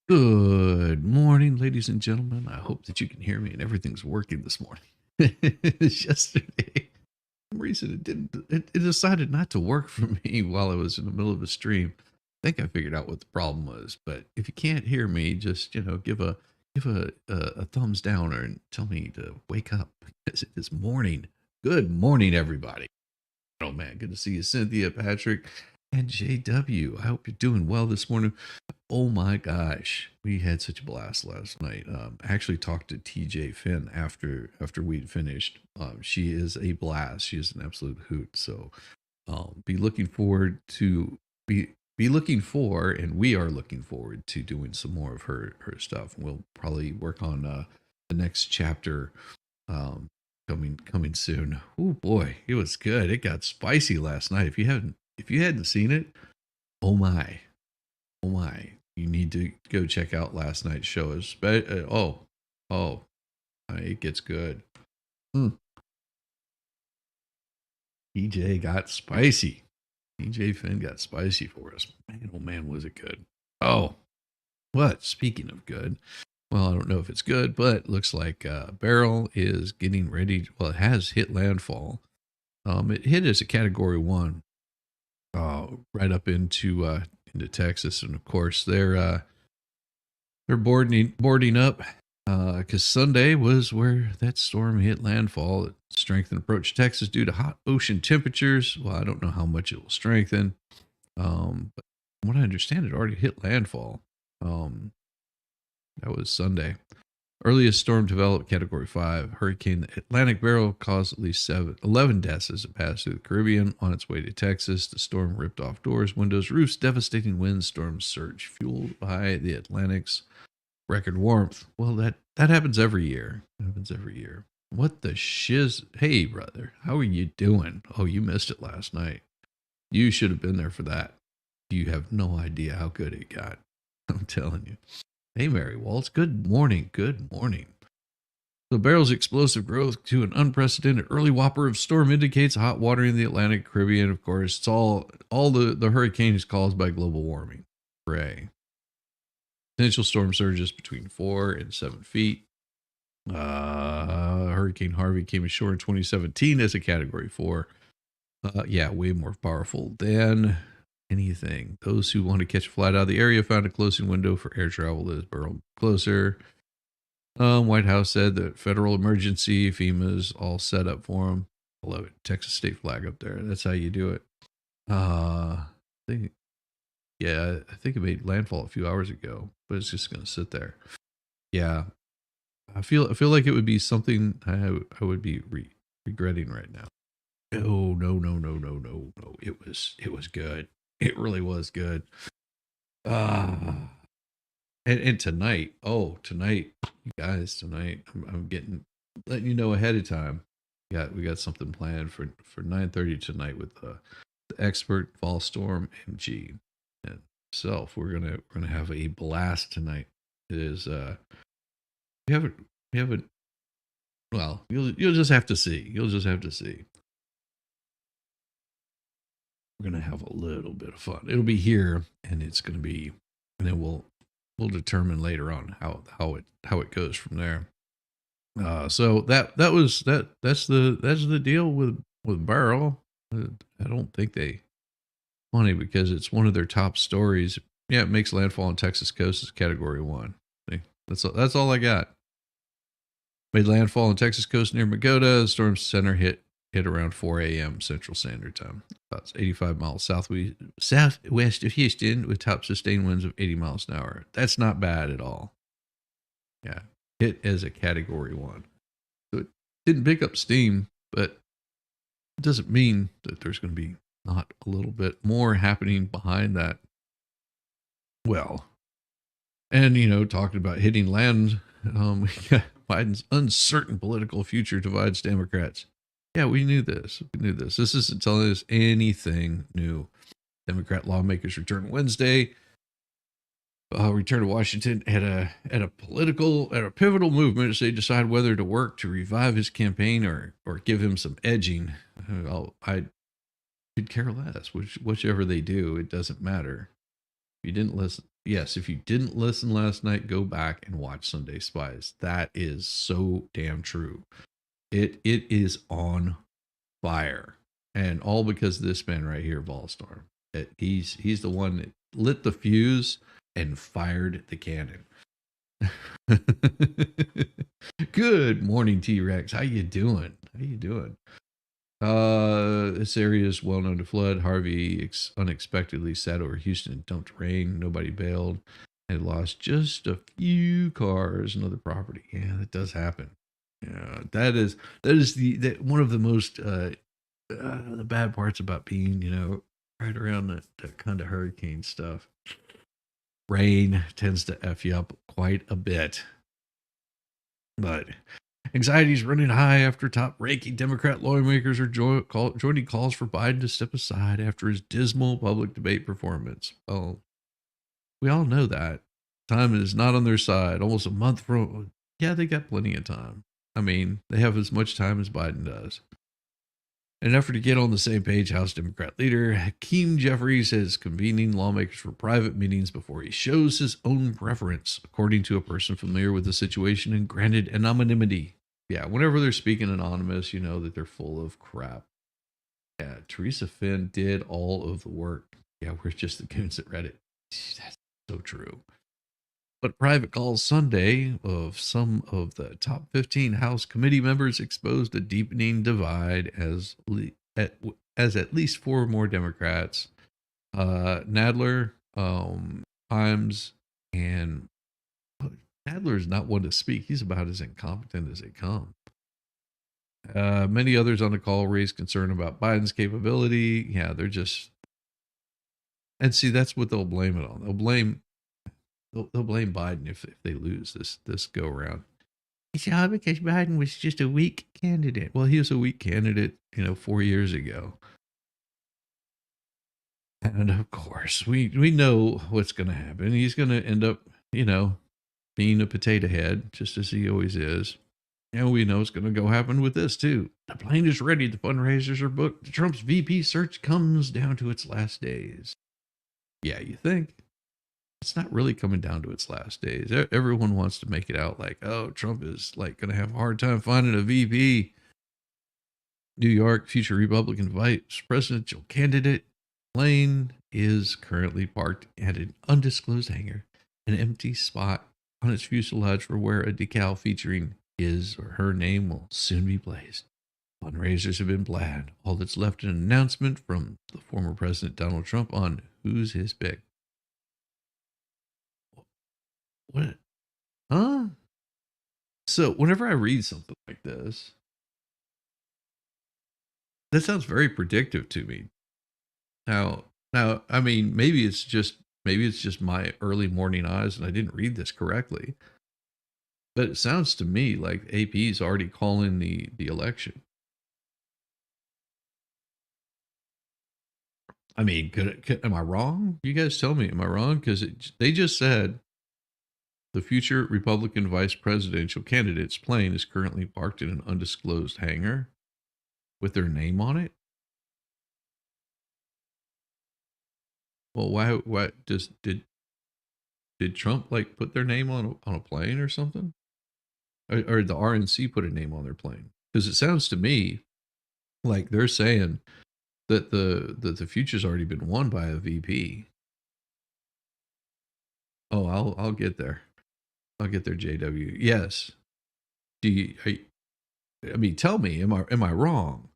Good morning, ladies and gentlemen. I hope that you can hear me and everything's working this morning. Yesterday, for some reason it decided not to work for me while I was in the middle of a stream. I think I figured out what the problem was, but if you can't hear me, just give a thumbs down or tell me to wake up because it is morning. Good morning, everybody. Oh man, good to see you, Cynthia, Patrick, and JW. I hope you're doing well this morning. Oh my gosh, we had such a blast last night. I actually talked to TJ Finn after we'd finished. She is a blast. She is an absolute hoot. So be looking forward to be looking for, and we are looking forward to doing some more of her stuff. We'll probably work on the next chapter um, coming soon. Oh boy, it was good. It got spicy last night. If you hadn't seen it, oh my. Oh my! You need to go check out last night's show. Oh, it gets good. Mm. EJ got spicy. EJ Finn got spicy for us. Man, oh man, was it good? Oh, what? Speaking of good, well, I don't know if it's good, but looks like Barrel is getting ready. Well, it has hit landfall. It hit as a Category 1, right up into Texas, and of course they're boarding up because Sunday was where that storm hit landfall. It strengthened approach Texas due to hot ocean temperatures. Well, I don't know how much it will strengthen, but from what I understand, it already hit landfall. Um, that was Sunday. Earliest storm developed Category 5. Hurricane Atlantic Barrel caused at least 11 deaths as it passed through the Caribbean. On its way to Texas, the storm ripped off doors, windows, roofs, devastating winds, storm surge fueled by the Atlantic's record warmth. Well, that happens every year. It happens every year. What the shiz? Hey, brother, how are you doing? Oh, you missed it last night. You should have been there for that. You have no idea how good it got. I'm telling you. Hey, Mary Waltz. Good morning. Good morning. The barrel's explosive growth to an unprecedented early whopper of storm indicates hot water in the Atlantic Caribbean. Of course, it's all the hurricane is caused by global warming. Hooray. Potential storm surges between 4 and 7 feet. Hurricane Harvey came ashore in 2017 as a Category 4. Yeah, way more powerful than anything. Those who want to catch a flight out of the area found a closing window for air travel as barreled closer. White House said that federal emergency, FEMA's all set up for them. I love it. Texas state flag up there. That's how you do it. I think, yeah, I think it made landfall a few hours ago, but it's just going to sit there. Yeah, I feel like it would be something I would be regretting right now. Oh no. It was good. It really was good. And tonight, you guys, tonight I'm getting letting you know ahead of time. We got something planned for 9:30 tonight with the expert Fall Storm MG and self. We're gonna have a blast tonight. It is we haven't well, you'll just have to see. You'll just have to see. We're gonna have a little bit of fun. It'll be here, and it's gonna be, and then we'll determine later on how it goes from there. So that's the deal with Barrel. I don't think they funny because it's one of their top stories. Yeah, it makes landfall on Texas coast as Category 1. See, that's all I got. Made landfall on Texas coast near Magoda. The storm center hit around 4 a.m. Central Standard Time. About 85 miles southwest of Houston with top sustained winds of 80 miles an hour. That's not bad at all. Yeah, hit as a Category 1. So it didn't pick up steam, but it doesn't mean that there's going to be not a little bit more happening behind that. Well, and talking about hitting land, Biden's uncertain political future divides Democrats. Yeah, we knew this. This isn't telling us anything new. Democrat lawmakers return Wednesday. Return to Washington at a pivotal movement as they decide whether to work to revive his campaign or give him some edging. I could care less. Whichever they do, it doesn't matter. If you didn't listen, Yes, if you didn't listen last night, go back and watch Sunday Spies. That is so damn true. It is on fire, and all because of this man right here, Volstar. He's the one that lit the fuse and fired the cannon. Good morning, T-Rex. How you doing? How you doing? This area is well known to flood. Harvey unexpectedly sat over Houston and dumped rain. Nobody bailed. And lost just a few cars and other property. Yeah, that does happen. Yeah, that is one of the most the bad parts about being, right around that kind of hurricane stuff. Rain tends to f you up quite a bit, but anxiety is running high after top-ranking Democrat lawmakers are joining calls for Biden to step aside after his dismal public debate performance. Well, we all know that. Time is not on their side. Almost a month from. Yeah, they got plenty of time. I mean, they have as much time as Biden does. In an effort to get on the same page, House Democrat leader Hakeem Jeffries is convening lawmakers for private meetings before he shows his own preference, according to a person familiar with the situation and granted anonymity. Yeah, whenever they're speaking anonymous, you know that they're full of crap. Yeah, Teresa Finn did all of the work. Yeah, we're just the goons that read it. That's so true. But private calls Sunday of some of the top 15 House committee members exposed a deepening divide as at least four more Democrats, Nadler, Himes, and Nadler is not one to speak. He's about as incompetent as they come. Many others on the call raised concern about Biden's capability. Yeah, they're just, and see, that's what they'll blame it on. They'll blame Biden if they lose this go around. It's all because Biden was just a weak candidate. Well, he was a weak candidate, 4 years ago. And of course, we know what's going to happen. He's going to end up, being a potato head, just as he always is. And we know it's going to go happen with this too. The plane is ready. The fundraisers are booked. Trump's VP search comes down to its last days. Yeah, you think? It's not really coming down to its last days. Everyone wants to make it out like, oh, Trump is like going to have a hard time finding a VP. New York future Republican vice presidential candidate plane is currently parked at an undisclosed hangar, an empty spot on its fuselage for where a decal featuring his or her name will soon be placed. Fundraisers have been planned. All that's left an announcement from the former President Donald Trump on who's his pick. What? Huh? So whenever I read something like this, that sounds very predictive to me. Now, I mean, maybe it's just my early morning eyes, and I didn't read this correctly. But it sounds to me like AP is already calling the election. I mean, am I wrong? You guys tell me, am I wrong? Because they just said the future Republican vice presidential candidate's plane is currently parked in an undisclosed hangar with their name on it. Well, why? What did Trump like put their name on a plane or something? Or the RNC put a name on their plane? Because it sounds to me like they're saying that the future's already been won by a VP. Oh, I'll get there. I'll get there, JW. Yes. Do you, I mean, tell me, am I wrong?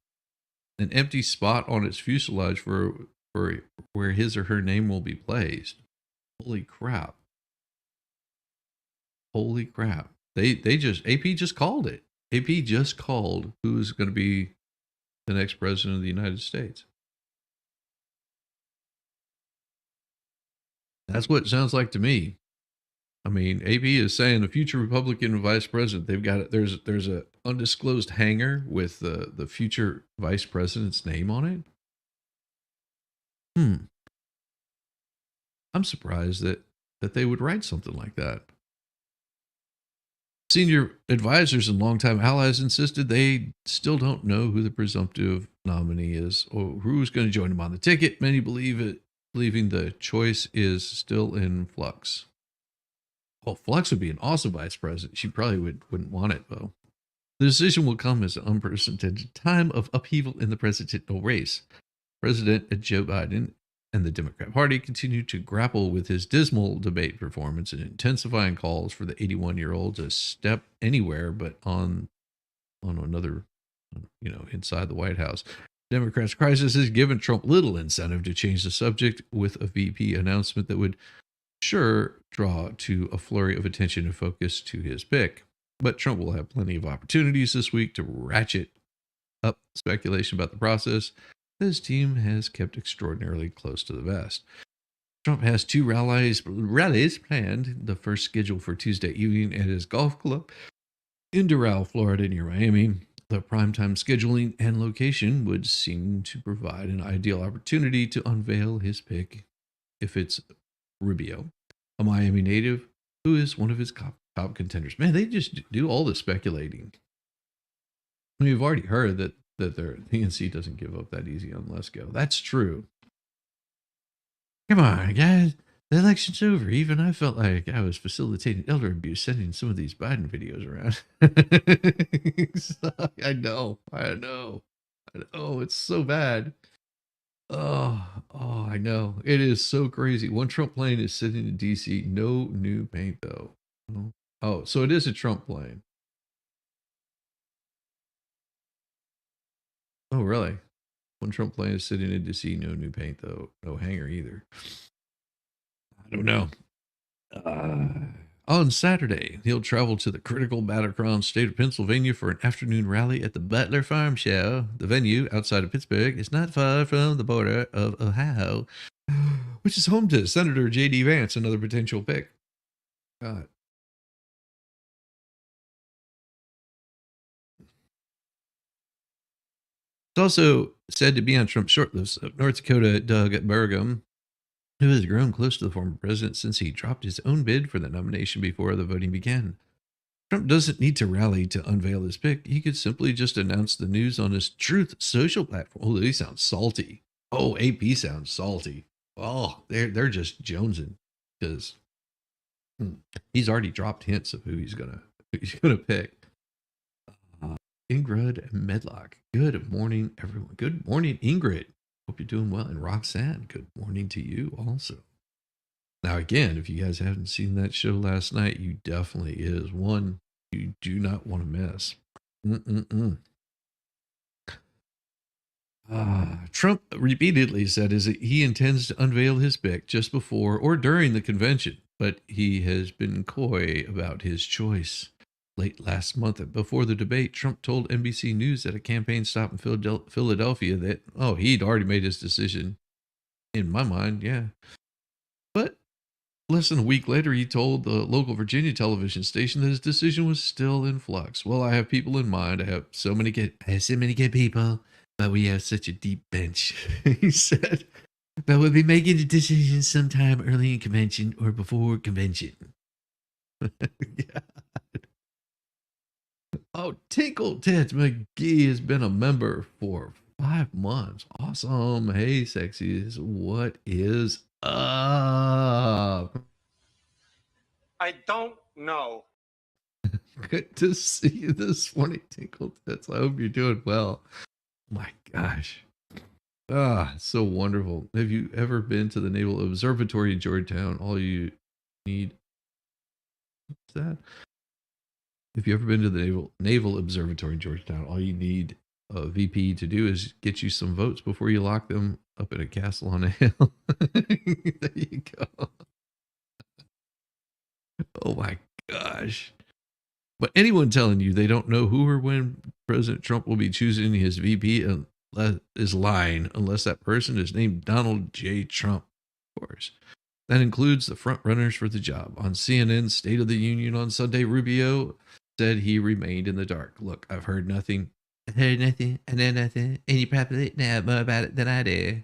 An empty spot on its fuselage for where his or her name will be placed. Holy crap! Holy crap! They just AP just called it. AP just called who's going to be the next president of the United States. That's what it sounds like to me. I mean, AP is saying the future Republican vice president. They've got it. There's a undisclosed hangar with the future vice president's name on it. Hmm. I'm surprised that they would write something like that. Senior advisors and longtime allies insisted they still don't know who the presumptive nominee is or who's going to join him on the ticket. Many believe it believing the choice is still in flux. Well, Flux would be an awesome vice president. She probably wouldn't want it, though. The decision will come as an unprecedented time of upheaval in the presidential race. President Joe Biden and the Democrat Party continue to grapple with his dismal debate performance and intensifying calls for the 81-year-old to step anywhere but on another, inside the White House. Democrats' crisis has given Trump little incentive to change the subject with a VP announcement that would sure draw to a flurry of attention and focus to his pick. But Trump will have plenty of opportunities this week to ratchet up speculation about the process that his team has kept extraordinarily close to the vest. Trump has two rallies planned, the first scheduled for Tuesday evening at his golf club in Doral, Florida, near Miami. The primetime scheduling and location would seem to provide an ideal opportunity to unveil his pick if it's Rubio, a Miami native who is one of his top contenders. Man, they just do all the speculating. I mean, we've already heard that their PNC doesn't give up that easy on Lesko. That's true. Come on, guys. The election's over. Even I felt like I was facilitating elder abuse, sending some of these Biden videos around. I know. It's so bad. I know. It is so crazy. One Trump plane is sitting in D.C. No new paint, though. Oh, so it is a Trump plane. Oh, really? One Trump plane is sitting in D.C. No new paint, though. No hangar either. I don't know. On Saturday, he'll travel to the critical battleground state of Pennsylvania for an afternoon rally at the Butler Farm Show. The venue outside of Pittsburgh is not far from the border of Ohio, which is home to Senator J.D. Vance, another potential pick. God. It's also said to be on Trump's shortlist of North Dakota Doug Burgum, who has grown close to the former president since he dropped his own bid for the nomination before the voting began. Trump doesn't need to rally to unveil his pick. He could simply just announce the news on his Truth social platform. Oh, he sounds salty. Oh, AP sounds salty. Oh, they're just jonesing because he's already dropped hints of who he's gonna pick. Ingrid Medlock. Good morning, everyone. Good morning, Ingrid. Hope you're doing well. And Roxanne, good morning to you also. Now, again, if you guys haven't seen that show last night, you definitely is one you do not want to miss. Trump repeatedly said he intends to unveil his pick just before or during the convention, but he has been coy about his choice. Late last month, before the debate, Trump told NBC News at a campaign stop in Philadelphia that, he'd already made his decision. In my mind, yeah. But less than a week later, he told the local Virginia television station that his decision was still in flux. Well, I have people in mind. I have so many good people, but we have such a deep bench, he said. But we'll be making a decision sometime early in convention or before convention. Yeah. Oh, Tinkle Tits McGee has been a member for 5 months. Awesome. Hey, sexies. What is up? I don't know. Good to see you this morning, Tinkle Tits. I hope you're doing well. My gosh. So wonderful. Have you ever been to the Naval Observatory in Georgetown? All you need. What's that? If you've ever been to the Naval Observatory in Georgetown, all you need a VP to do is get you some votes before you lock them up in a castle on a hill. There you go. Oh my gosh. But anyone telling you they don't know who or when President Trump will be choosing his VP is lying, unless that person is named Donald J. Trump, of course. That includes the front runners for the job. On CNN's State of the Union on Sunday, Rubio said he remained in the dark. Look, I've heard nothing. I heard nothing. I know nothing. And you probably know more about it than I do.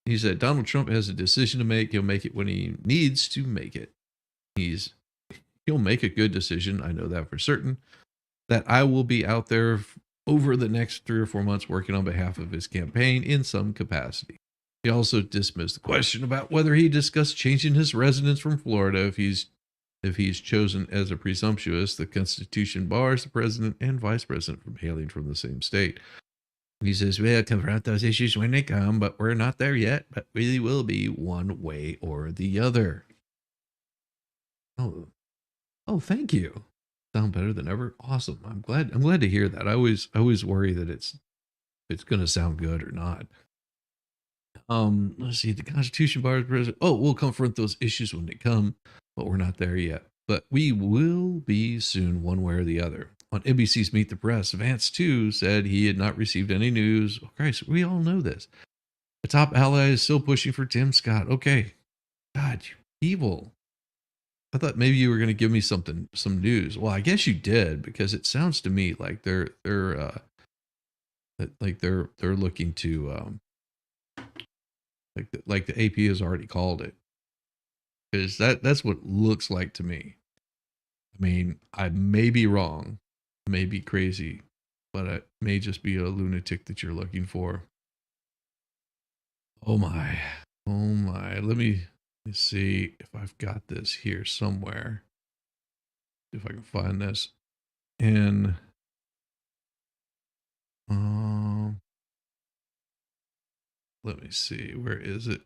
He said Donald Trump has a decision to make. He'll make it when he needs to make it. He'll make a good decision. I know that for certain. That I will be out there over the next 3 or 4 months working on behalf of his campaign in some capacity. He also dismissed the question about whether he discussed changing his residence from Florida if he's chosen as a presumptuous. The Constitution bars the president and vice president from hailing from the same state. He says, we'll confront those issues when they come, but we're not there yet, but we will be one way or the other. Oh, thank you. Sound better than ever. Awesome. I'm glad to hear that. I always worry that it's going to sound good or not. Let's see. The Constitution bars the president. Oh, we'll confront those issues when they come, but we're not there yet. But we will be soon, one way or the other. On NBC's Meet the Press, Vance, too, said he had not received any news. Oh, Christ, we all know this. The top ally is still pushing for Tim Scott. Okay. God, you evil. I thought maybe you were going to give me some news. Well, I guess you did, because it sounds to me like they're looking to like the AP has already called it. Because that's what it looks like to me. I mean, I may be wrong, I may be crazy, but it may just be a lunatic that you're looking for. Oh my. Let me see if I've got this here somewhere. If I can find this. And let me see, where is it?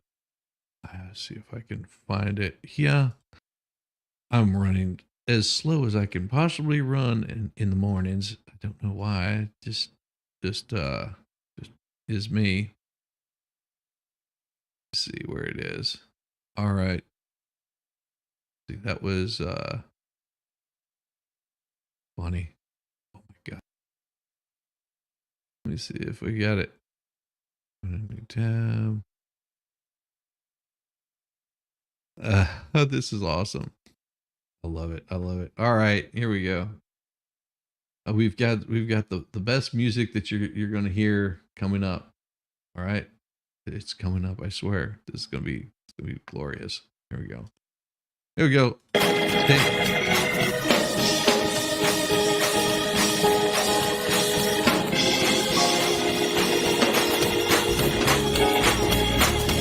See if I can find it. Yeah. I'm running as slow as I can possibly run in the mornings. I don't know why. Just is me. Let's see where it is. All right. See, that was funny. Oh my God. Let me see if we got it. New tab. This is awesome. I love it. All right, here we go. We've got the best music that you're going to hear coming up. All right, it's coming up. I swear, this is going to be glorious. Here we go. Okay.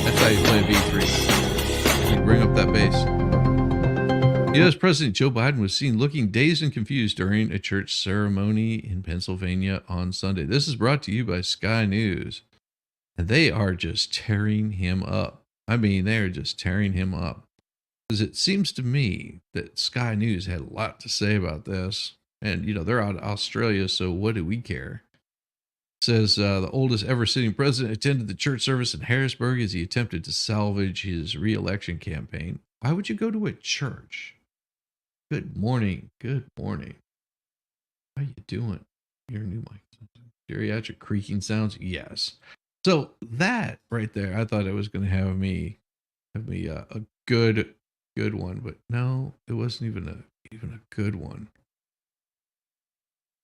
That's how you play B3. You bring up that bass. U.S. President Joe Biden was seen looking dazed and confused during a church ceremony in Pennsylvania on Sunday. This is brought to you by Sky News. And they are just tearing him up. I mean, they're just tearing him up. Because it seems to me that Sky News had a lot to say about this. And, they're out of Australia, so what do we care? It says the oldest ever sitting president attended the church service in Harrisburg as he attempted to salvage his re-election campaign. Why would you go to a church? Good morning. How you doing? Your new mic. Geriatric creaking sounds? Yes. So that right there, I thought it was going to have me a good one, but no, it wasn't even a good one.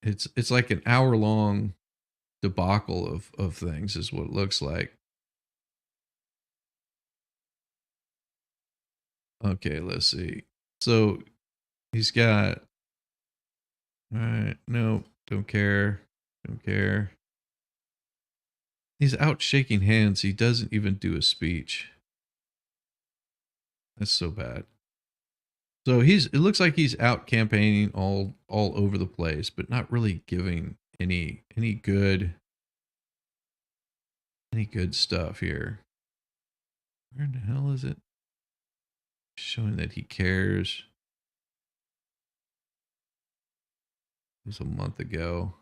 It's like an hour-long debacle of things is what it looks like. Okay, let's see. So he's got, all right, no, don't care. He's out shaking hands. He doesn't even do a speech. That's so bad. So it looks like he's out campaigning all over the place, but not really giving any good stuff here. Where in the hell is it? Showing that he cares. It was a month ago.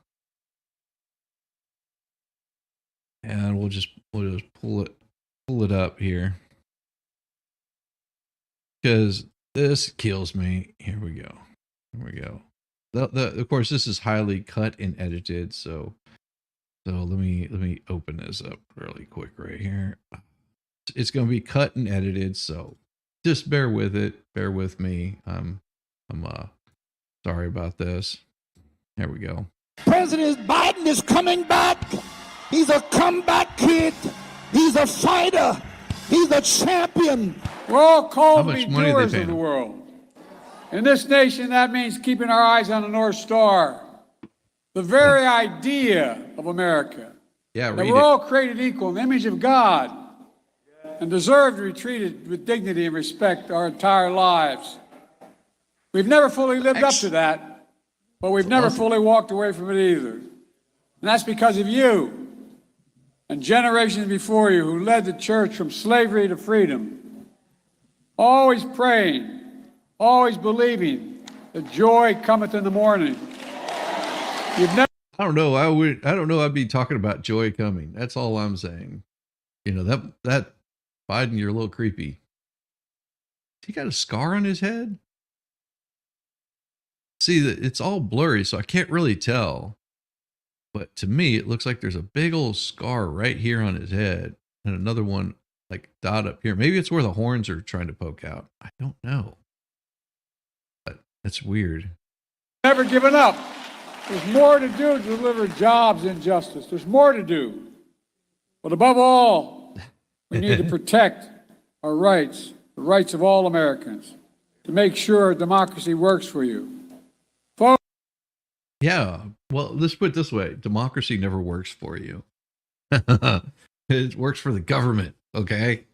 And we'll just pull it up here. Because this kills me. Here we go. Of course, this is highly cut and edited, so let me open this up really quick right here. It's going to be cut and edited, so just bear with it. Bear with me. I'm sorry about this. Here we go. President Biden is coming back. He's a comeback kid. He's a fighter. He's a champion. We're all called to be doers of the world. In this nation, that means keeping our eyes on the North Star, the very idea of America. Yeah, that we're all created equal in the image of God. and deserve to be treated with dignity and respect our entire lives. We've never fully lived up to that, but we've never fully walked away from it either. And that's because of you and generations before you who led the church from slavery to freedom, always praying, always believing that joy cometh in the morning. You've never. I don't know. I don't know. I'd be talking about joy coming. That's all I'm saying. You know, that Biden, you're a little creepy. He got a scar on his head. See, it's all blurry, so I can't really tell. But to me, it looks like there's a big old scar right here on his head, and another one like dot up here. Maybe it's where the horns are trying to poke out. I don't know. But that's weird. Never given up. There's more to do to deliver jobs and justice. There's more to do. But above all, we need to protect our rights, the rights of all Americans, to make sure democracy works for you. Folks. Yeah. Well, let's put it this way. Democracy never works for you. It works for the government. Okay.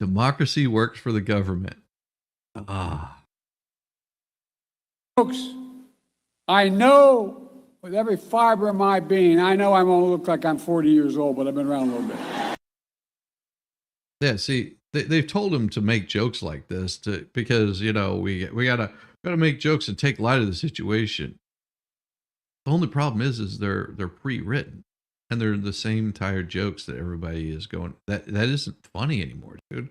Democracy works for the government. Folks, I know with every fiber of my being, I know I won't look like I'm 40 years old, but I've been around a little bit. Yeah, see, they've told him to make jokes like this because, you know, we gotta make jokes and take light of the situation. The only problem is they're pre-written and they're the same tired jokes that everybody is going. That isn't funny anymore, dude.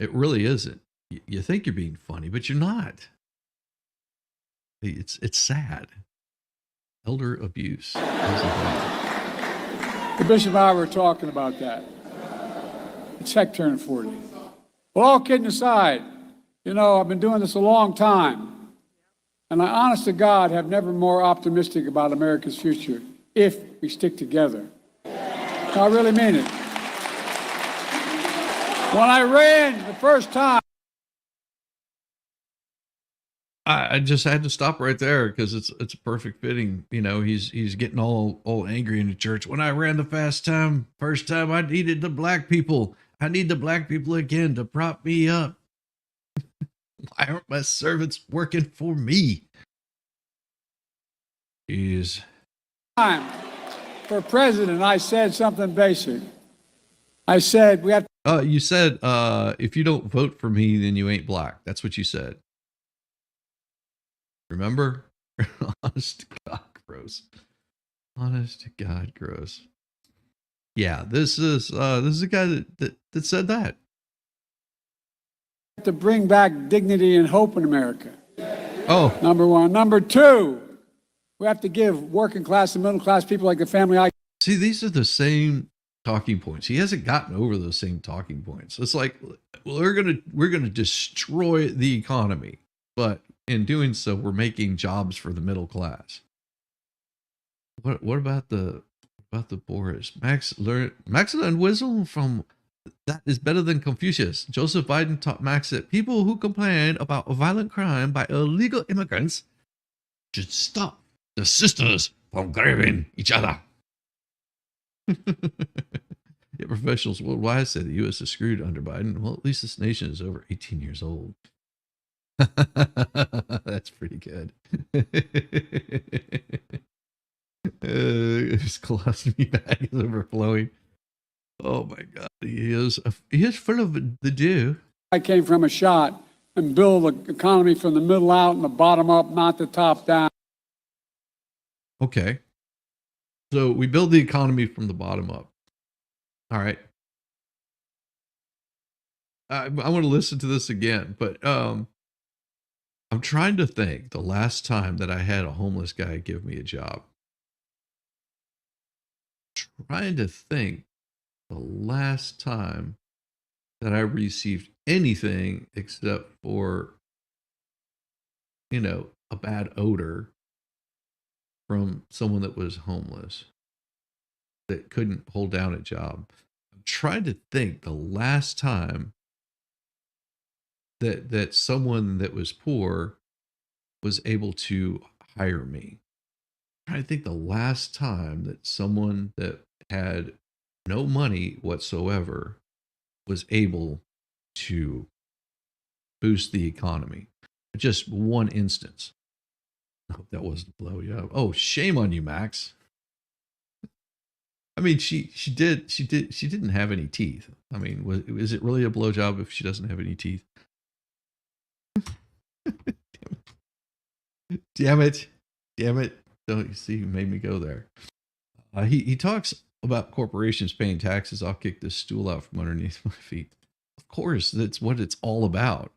It really isn't. You think you're being funny, but you're not. It's sad. Elder abuse. The Bishop and I were talking about that. It's Heck turned 40. Well, all kidding aside, you know, I've been doing this a long time. And I, honest to God, have never been more optimistic about America's future if we stick together. I really mean it. When I ran the first time, I just had to stop right there because it's a perfect fitting. You know, he's getting all angry in the church. When I ran the first time, I needed the black people. I need the black people again to prop me up. Why aren't my servants working for me? Jeez. For president, I said something basic. I said we have. You said if you don't vote for me, then you ain't black. That's what you said. Remember? Honest to God, gross. Honest to God, gross. Yeah, this is a guy that said that. To bring back dignity and hope in America. Oh. Number one. Number two, we have to give working class and middle class people like the family I. See, these are the same talking points. He hasn't gotten over those same talking points. It's like, well, we're gonna destroy the economy, but in doing so, we're making jobs for the middle class. What about the Boris? Max learned wisdom from that is better than Confucius. Joseph Biden taught Max that people who complain about violent crime by illegal immigrants should stop the sisters from grabbing each other. Yeah, professionals worldwide say the U.S. is screwed under Biden. Well, at least this nation is over 18 years old. That's pretty good. His colostomy bag is overflowing. Oh my God, he is full of the dew. I came from a shot and build the economy from the middle out and the bottom up, not the top down. Okay. So we build the economy from the bottom up. All right. I want to listen to this again, but I'm trying to think the last time that I had a homeless guy give me a job. Trying to think the last time that I received anything except for, you know, a bad odor from someone that was homeless that couldn't hold down a job. I'm trying to think the last time that someone that was poor was able to hire me. I'm trying to think the last time that someone that had no money whatsoever was able to boost the economy. Just one instance. I hope that wasn't blow you up. Oh, shame on you, Max. I mean, she didn't have any teeth. I mean, is it really a blowjob if she doesn't have any teeth? Damn it. Damn it. Don't you see, you made me go there. He talks about corporations paying taxes. I'll kick this stool out from underneath my feet. Of course, that's what it's all about.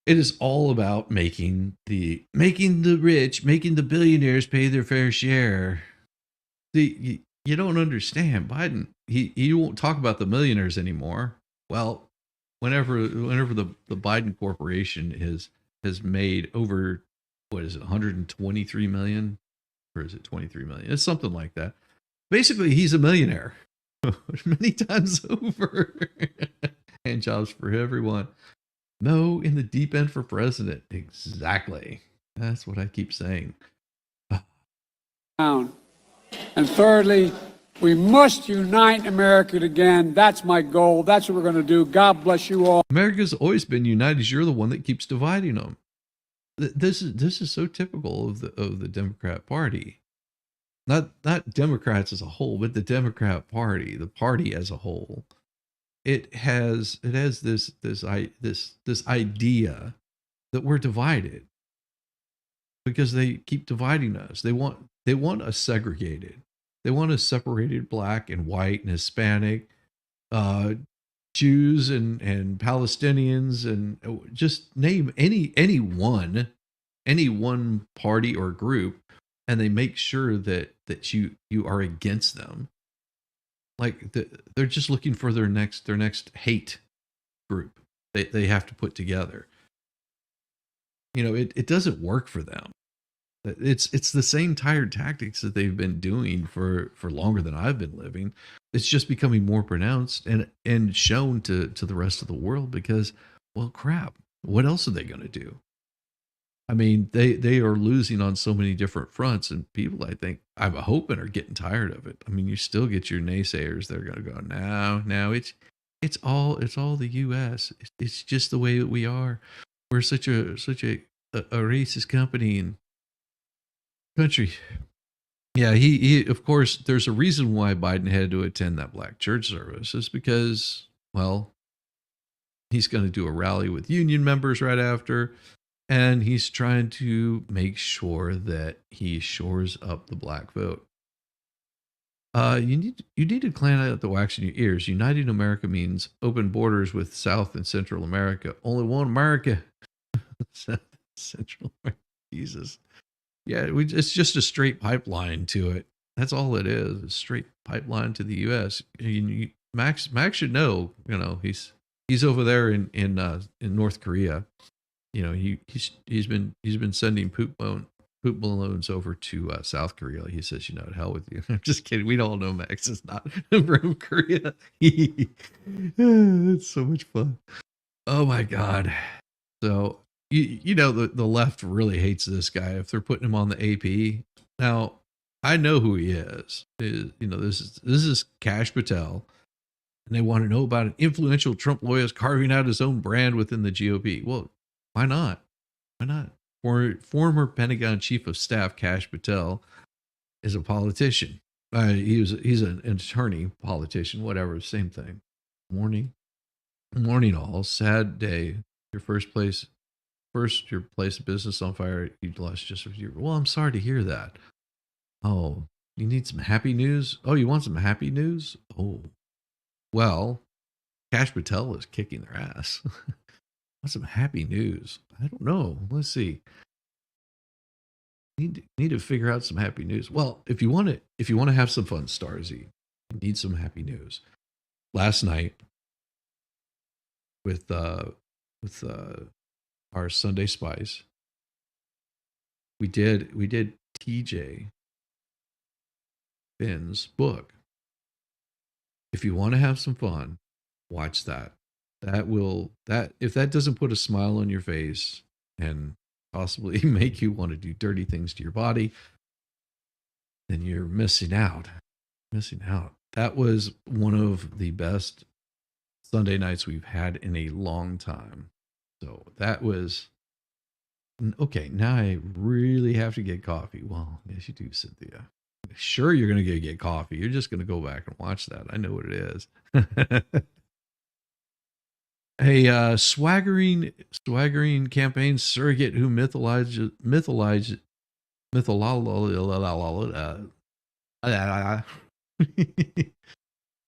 It is all about making the rich, making the billionaires pay their fair share. You don't understand. Biden, he won't talk about the millionaires anymore. Well, whenever the Biden corporation has made over, what is it, 123 million, or is it 23 million? It's something like that. Basically, he's a millionaire many times over. And jobs for everyone. No, in the deep end for president. Exactly. That's what I keep saying. Down. And thirdly, we must unite America again. That's my goal. That's what we're going to do. God bless you all. America's always been united. You're the one that keeps dividing them. This is so typical of the Democrat Party. Not Democrats as a whole, but the Democrat Party, the party as a whole. It has this idea that we're divided because they keep dividing us. They want us segregated. They want us separated, black and white and Hispanic, Jews and Palestinians, and just name any one party or group, and they make sure that you are against them. Like they're just looking for their next hate group they have to put together. You know, it doesn't work for them. It's the same tired tactics that they've been doing for longer than I've been living. It's just becoming more pronounced and shown to the rest of the world because, well, crap, what else are they going to do? I mean, they are losing on so many different fronts, and people, I think, I'm hoping, are getting tired of it. I mean, you still get your naysayers. They're going to go, no, it's all the U.S. It's just the way that we are. We're such a racist company and country. Yeah, he of course, there's a reason why Biden had to attend that black church service. Is because, well, he's going to do a rally with union members right after. And he's trying to make sure that he shores up the black vote. You need to clean out the wax in your ears. Uniting America means open borders with South and Central America. Only one America. South and Central America. Jesus. Yeah, it's just a straight pipeline to it. That's all it is. A straight pipeline to the U.S. Max should know. You know, he's over there in North Korea. You know, he's been sending poop balloons over to South Korea. He says, you know, to hell with you. I'm just kidding. We all know Max is not from Korea. It's so much fun. Oh my God. So you know the left really hates this guy if they're putting him on the AP. Now I know who he is. You know, this is Kash Patel. And they want to know about an influential Trump lawyer carving out his own brand within the GOP. Well, why not? Why not? Former Pentagon Chief of Staff Kash Patel is a politician. He's an attorney, politician, whatever, same thing. Morning all. Sad day. Your place of business on fire. You lost just a few. Well, I'm sorry to hear that. Oh, you need some happy news? Oh, you want some happy news? Oh, well, Kash Patel is kicking their ass. What's some happy news? I don't know. Let's see. Need to figure out some happy news. Well, if you want to have some fun, Starzy, you need some happy news. Last night, with our Sunday Spice, we did TJ Finn's book. If you want to have some fun, watch that. If that doesn't put a smile on your face and possibly make you want to do dirty things to your body, then you're missing out. That was one of the best Sunday nights we've had in a long time. So that was okay. Now I really have to get coffee. Well, yes, you do, Cynthia. Sure, you're going to get coffee. You're just going to go back and watch that. I know what it is. Hey, swaggering campaign surrogate who mythologizes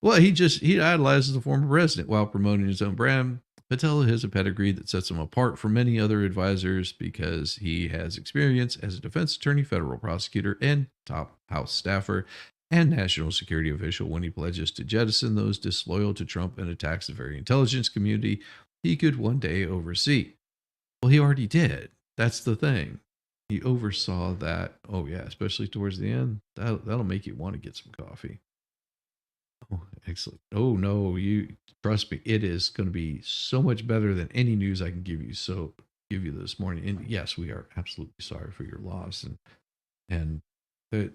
well, he idolizes the former president while promoting his own brand. Patel has a pedigree that sets him apart from many other advisors because he has experience as a defense attorney, federal prosecutor, and top House staffer and national security official. When he pledges to jettison those disloyal to Trump and attacks the very intelligence community he could one day oversee. Well, he already did. That's the thing. He oversaw that. Oh yeah, especially towards the end. That'll make you want to get some coffee. Oh, excellent. Oh no, you trust me, it is going to be so much better than any news I can give you. So give you this morning. And yes, we are absolutely sorry for your loss, and that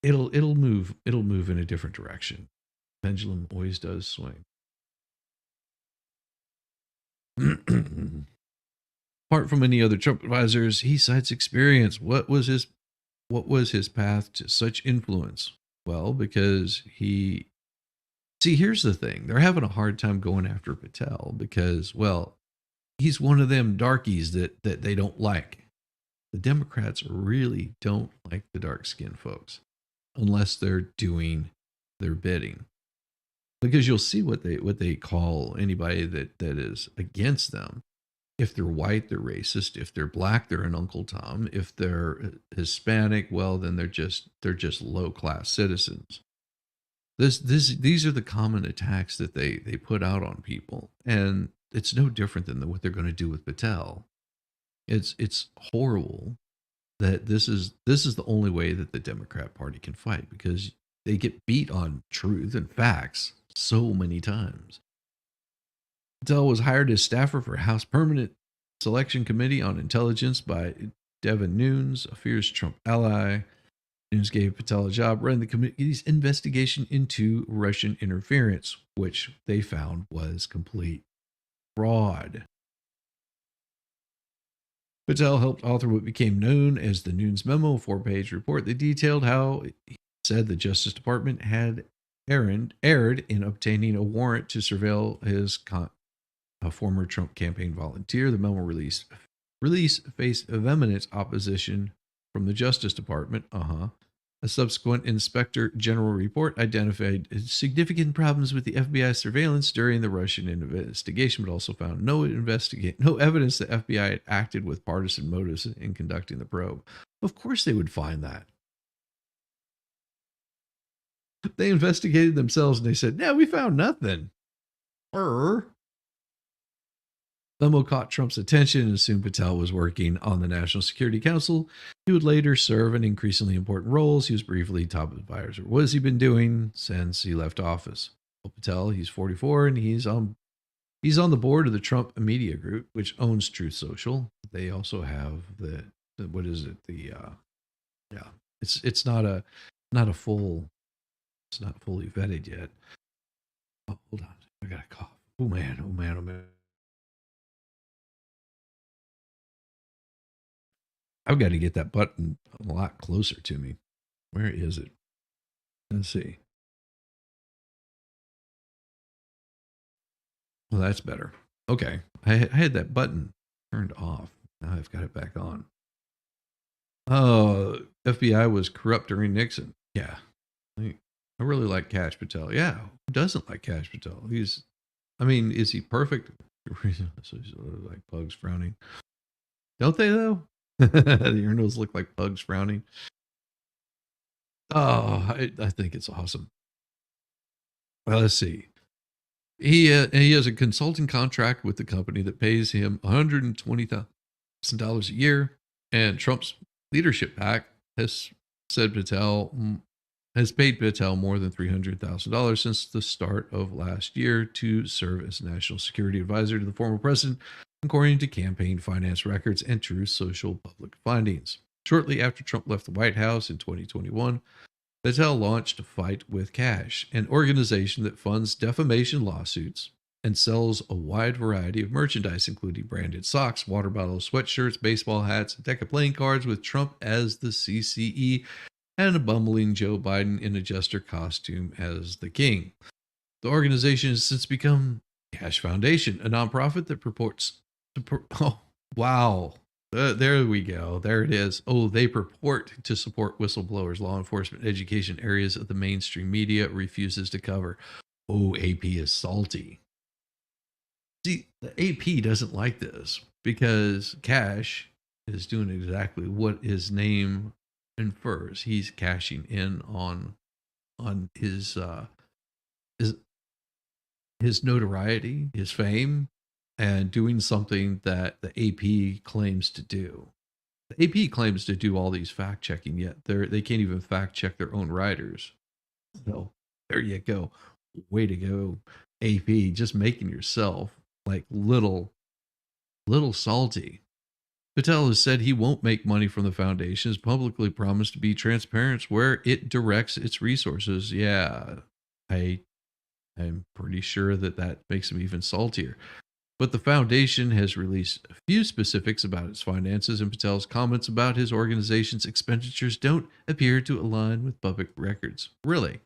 it'll move in a different direction. Pendulum always does swing. Apart from any other Trump advisors, he cites experience. What was his path to such influence? Well, because here's the thing. They're having a hard time going after Patel because, well, he's one of them darkies that they don't like. The Democrats really don't like the dark-skinned folks unless they're doing their bidding. Because you'll see what they call anybody that is against them. If they're white, they're racist. If they're black, they're an Uncle Tom. If they're Hispanic, well, then they're just low-class citizens. These are the common attacks that they put out on people, and it's no different than what they're going to do with Patel. It's horrible that this is the only way that the Democrat Party can fight, because they get beat on truth and facts so many times. Patel was hired as staffer for House Permanent Selection Committee on Intelligence by Devin Nunes, a fierce Trump ally. Nunes gave Patel a job running the committee's investigation into Russian interference, which they found was complete fraud. Patel helped author what became known as the Nunes Memo, a 4-page report that detailed how he said the Justice Department had erred in obtaining a warrant to surveil a former Trump campaign volunteer. The memo release faced vehement opposition from the Justice Department. A subsequent Inspector General report identified significant problems with the FBI surveillance during the Russian investigation, but also found no evidence that FBI had acted with partisan motives in conducting the probe. Of course they would find that. They investigated themselves and they said, "Yeah, we found nothing." Memo caught Trump's attention, and soon Patel was working on the National Security Council. He would later serve in increasingly important roles. He was briefly top advisor. What has he been doing since he left office? Well, Patel, he's 44, and he's on the board of the Trump Media Group, which owns Truth Social. They also have the what is it? It's not fully vetted yet. Oh, hold on, I got a cough. Oh man. I've got to get that button a lot closer to me. Where is it? Let's see. Well, that's better. Okay. I had that button turned off. Now I've got it back on. Oh, FBI was corrupt during Nixon. Yeah. I really like Kash Patel. Yeah. Who doesn't like Kash Patel? Is he perfect? Like bugs frowning. Don't they, though? The urinals look like bugs frowning. Oh, I think it's awesome. Well, let's see. He has a consulting contract with the company that pays him $120,000 a year, and Trump's leadership PAC has paid Patel more than $300,000 since the start of last year to serve as national security advisor to the former president, according to campaign finance records and Truth Social public findings. Shortly after Trump left the White House in 2021, Patel launched Fight with Cash, an organization that funds defamation lawsuits and sells a wide variety of merchandise, including branded socks, water bottles, sweatshirts, baseball hats, a deck of playing cards with Trump as the CCE, and a bumbling Joe Biden in a jester costume as the king. The organization has since become Cash Foundation, a nonprofit that purports to. Oh, wow. There we go. There it is. Oh, they purport to support whistleblowers, law enforcement, education, areas of the mainstream media refuses to cover. Oh, AP is salty. See, the AP doesn't like this because Cash is doing exactly what his name infers. He's cashing in on his his notoriety, his fame, and doing something that the AP claims to do. The AP claims to do all these fact checking, yet they can't even fact check their own writers. So there you go. Way to go, AP. Just making yourself like little salty. Patel has said he won't make money from the foundation, has publicly promised to be transparent where it directs its resources. Yeah, I'm pretty sure that makes him even saltier. But the foundation has released a few specifics about its finances, and Patel's comments about his organization's expenditures don't appear to align with public records. Really?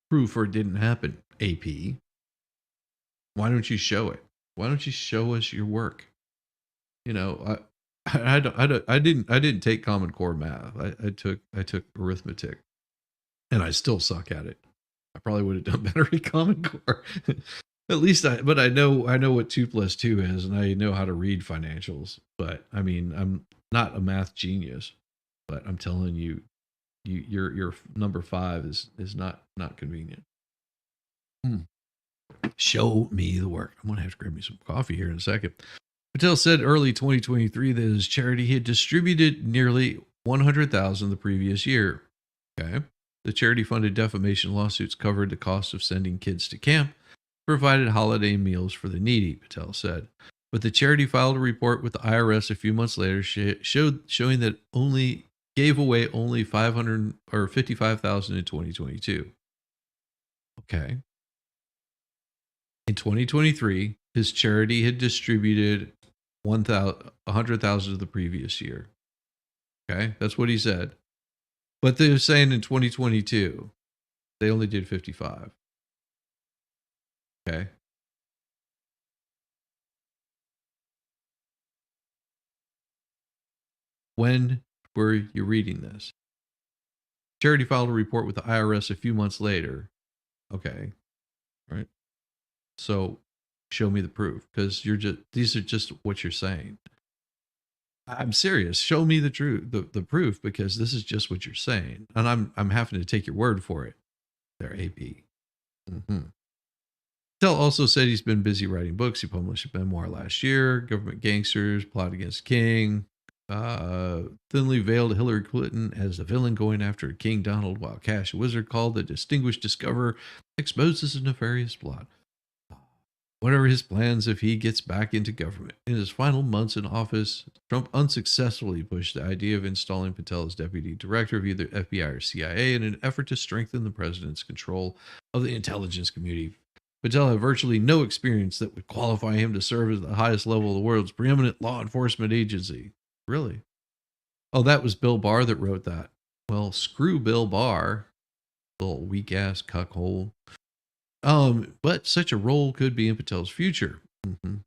Proof or it didn't happen, AP. Why don't you show it? Why don't you show us your work? You know, I didn't take Common Core math. I took arithmetic, and I still suck at it. I probably would have done better in Common Core. At least but I know what 2 + 2 is, and I know how to read financials. But I mean, I'm not a math genius, but I'm telling you, your number 5 is not convenient. Show me the work. I'm gonna have to grab me some coffee here in a second. Patel said early 2023 that his charity had distributed nearly 100,000 the previous year. Okay. The charity-funded defamation lawsuits covered the cost of sending kids to camp, provided holiday meals for the needy, Patel said. But the charity filed a report with the IRS a few months later showing that only gave away only 500 or 55,000 in 2022. Okay. In 2023, his charity had distributed 100,000 of the previous year. Okay, that's what he said. But they're saying in 2022, they only did 55. Okay. When were you reading this? Charity filed a report with the IRS a few months later. Okay. Right. So show me the proof, because these are just what you're saying. I'm serious. Show me the truth, the proof, because this is just what you're saying, and I'm having to take your word for it. They're AP. Tell also said he's been busy writing books. He published a memoir last year, Government Gangsters, Plot Against King. Thinly veiled Hillary Clinton as the villain going after King Donald, while Cash, a wizard called the distinguished discoverer, exposes a nefarious plot. Whatever his plans if he gets back into government. In his final months in office, Trump unsuccessfully pushed the idea of installing Patel as deputy director of either FBI or CIA in an effort to strengthen the president's control of the intelligence community. Patel had virtually no experience that would qualify him to serve as the highest level of the world's preeminent law enforcement agency. Really? Oh, that was Bill Barr that wrote that. Well, screw Bill Barr, little weak-ass cuckhole. But such a role could be in Patel's future.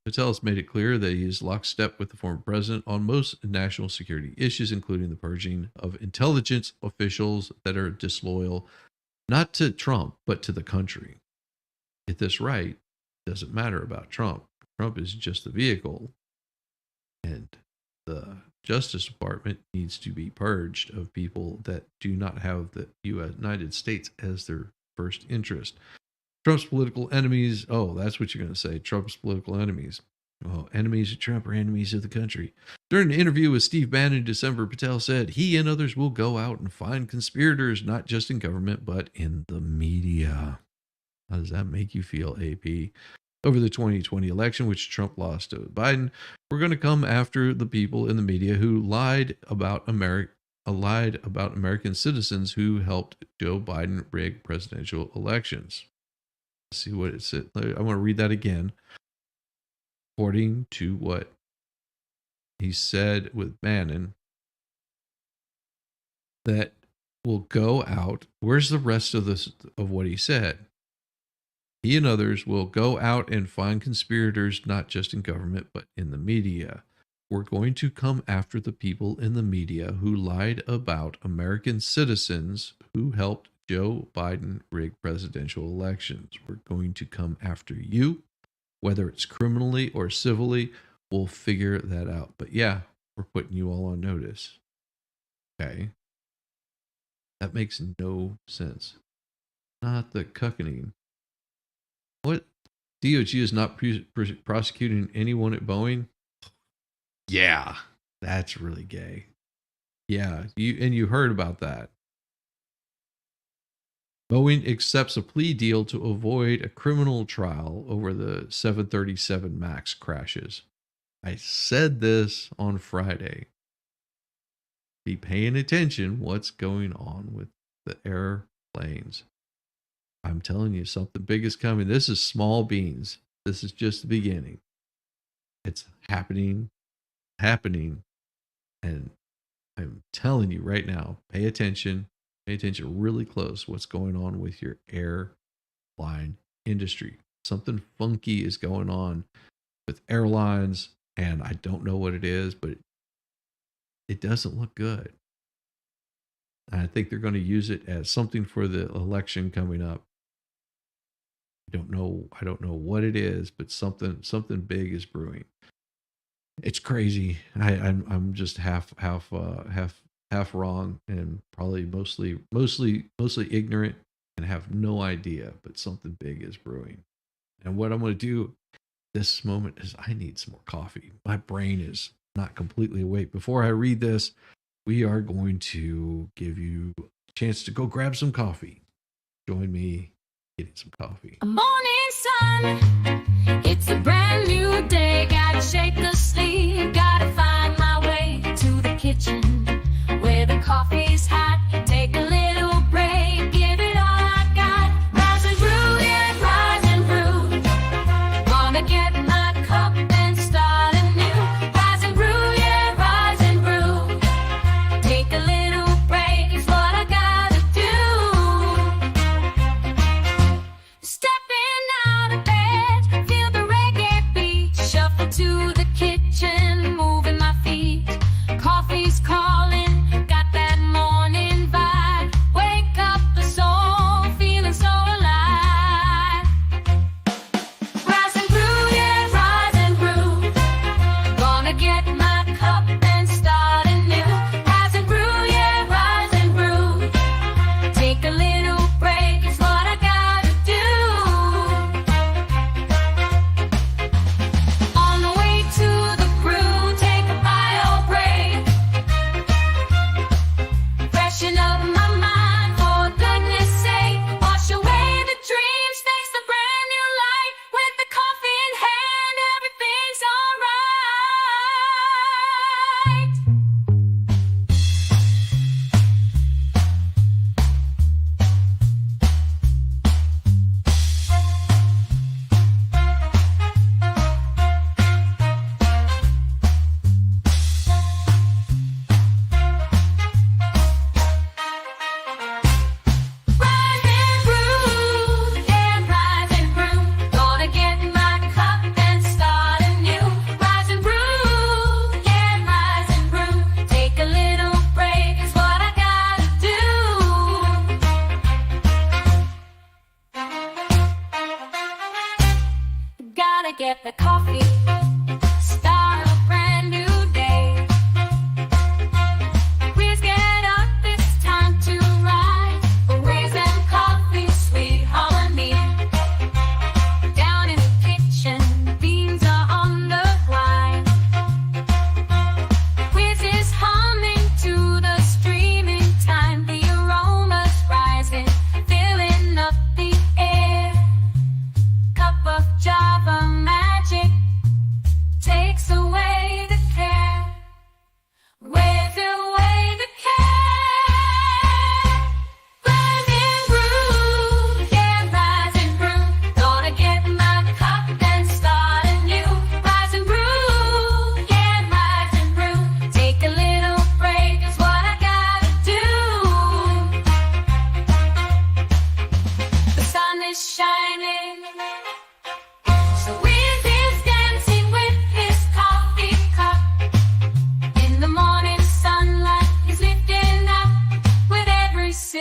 Patel has made it clear that he is lockstep with the former president on most national security issues, including the purging of intelligence officials that are disloyal, not to Trump, but to the country. Get this right, it doesn't matter about Trump. Trump is just the vehicle. And the Justice Department needs to be purged of people that do not have the United States as their first interest. Trump's political enemies. Oh, that's what you're going to say. Trump's political enemies. Oh, enemies of Trump are enemies of the country. During an interview with Steve Bannon in December, Patel said he and others will go out and find conspirators, not just in government, but in the media. How does that make you feel, AP? Over the 2020 election, which Trump lost to Biden, we're going to come after the people in the media who lied about lied about American citizens who helped Joe Biden rig presidential elections. Let's see what it said. I want to read that again. According to what he said with Bannon, that will go out. Where's the rest of this of what he said? He and others will go out and find conspirators, not just in government, but in the media. We're going to come after the people in the media who lied about American citizens who helped Joe Biden rig presidential elections. We're going to come after you, whether it's criminally or civilly. We'll figure that out. But yeah, we're putting you all on notice. Okay. That makes no sense. Not the cuckening. What? DOG is not prosecuting anyone at Boeing? Yeah, that's really gay. Yeah, you heard about that. Boeing accepts a plea deal to avoid a criminal trial over the 737 MAX crashes. I said this on Friday. Be paying attention what's going on with the airplanes. I'm telling you, something big is coming. This is small beans. This is just the beginning. It's happening. And I'm telling you right now, pay attention really close what's going on with your airline industry. Something funky is going on with airlines, and I don't know what it is, but it doesn't look good. And I think they're going to use it as something for the election coming up. I don't know what it is, but something big is brewing. It's crazy. I'm just half wrong, and probably mostly ignorant, and have no idea. But something big is brewing. And what I'm going to do this moment is I need some more coffee. My brain is not completely awake. Before I read this, we are going to give you a chance to go grab some coffee. Join me getting some coffee. A morning sun, it's a brand new day. Gotta shake the sleep, gotta find my way to the kitchen where the coffee's hot. Take a little break, give it all I got. Rise and brew, yeah, rise and brew. Gonna get my cup and start anew. Rise and brew, yeah, rise and brew. Take a little break is what I gotta do. Stepping out of bed, feel the reggae beat. Shuffle to the kitchen, moving my feet. Coffee's calling, got that morning vibe. Wake up the soul, feeling so alive. Rise and brew, yeah, rise and brew. Gonna get my cup and start anew. Rise and brew, yeah, rise and brew. Take a little break, it's what I gotta do. On the way to the brew, take a bio break. Freshen up my mind, for goodness sake. Wash away the dreams, face the brand new light. With the coffee in hand, everything's alright.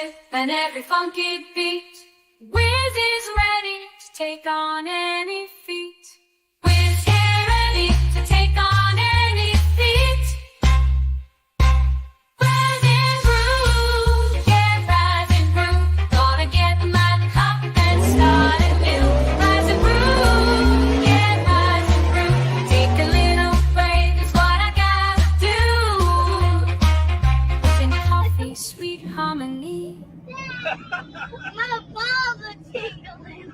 rip and every funky beat. Whiz is ready to take on any feat. Whiz, get ready to take on any feat. Rise and groove, get rise and groove. Gonna get my cup and start anew. Rise and groove, get rise and groove. Take a little break is what I gotta do. Whiz and coffee, sweet harmony. My balls are tingling.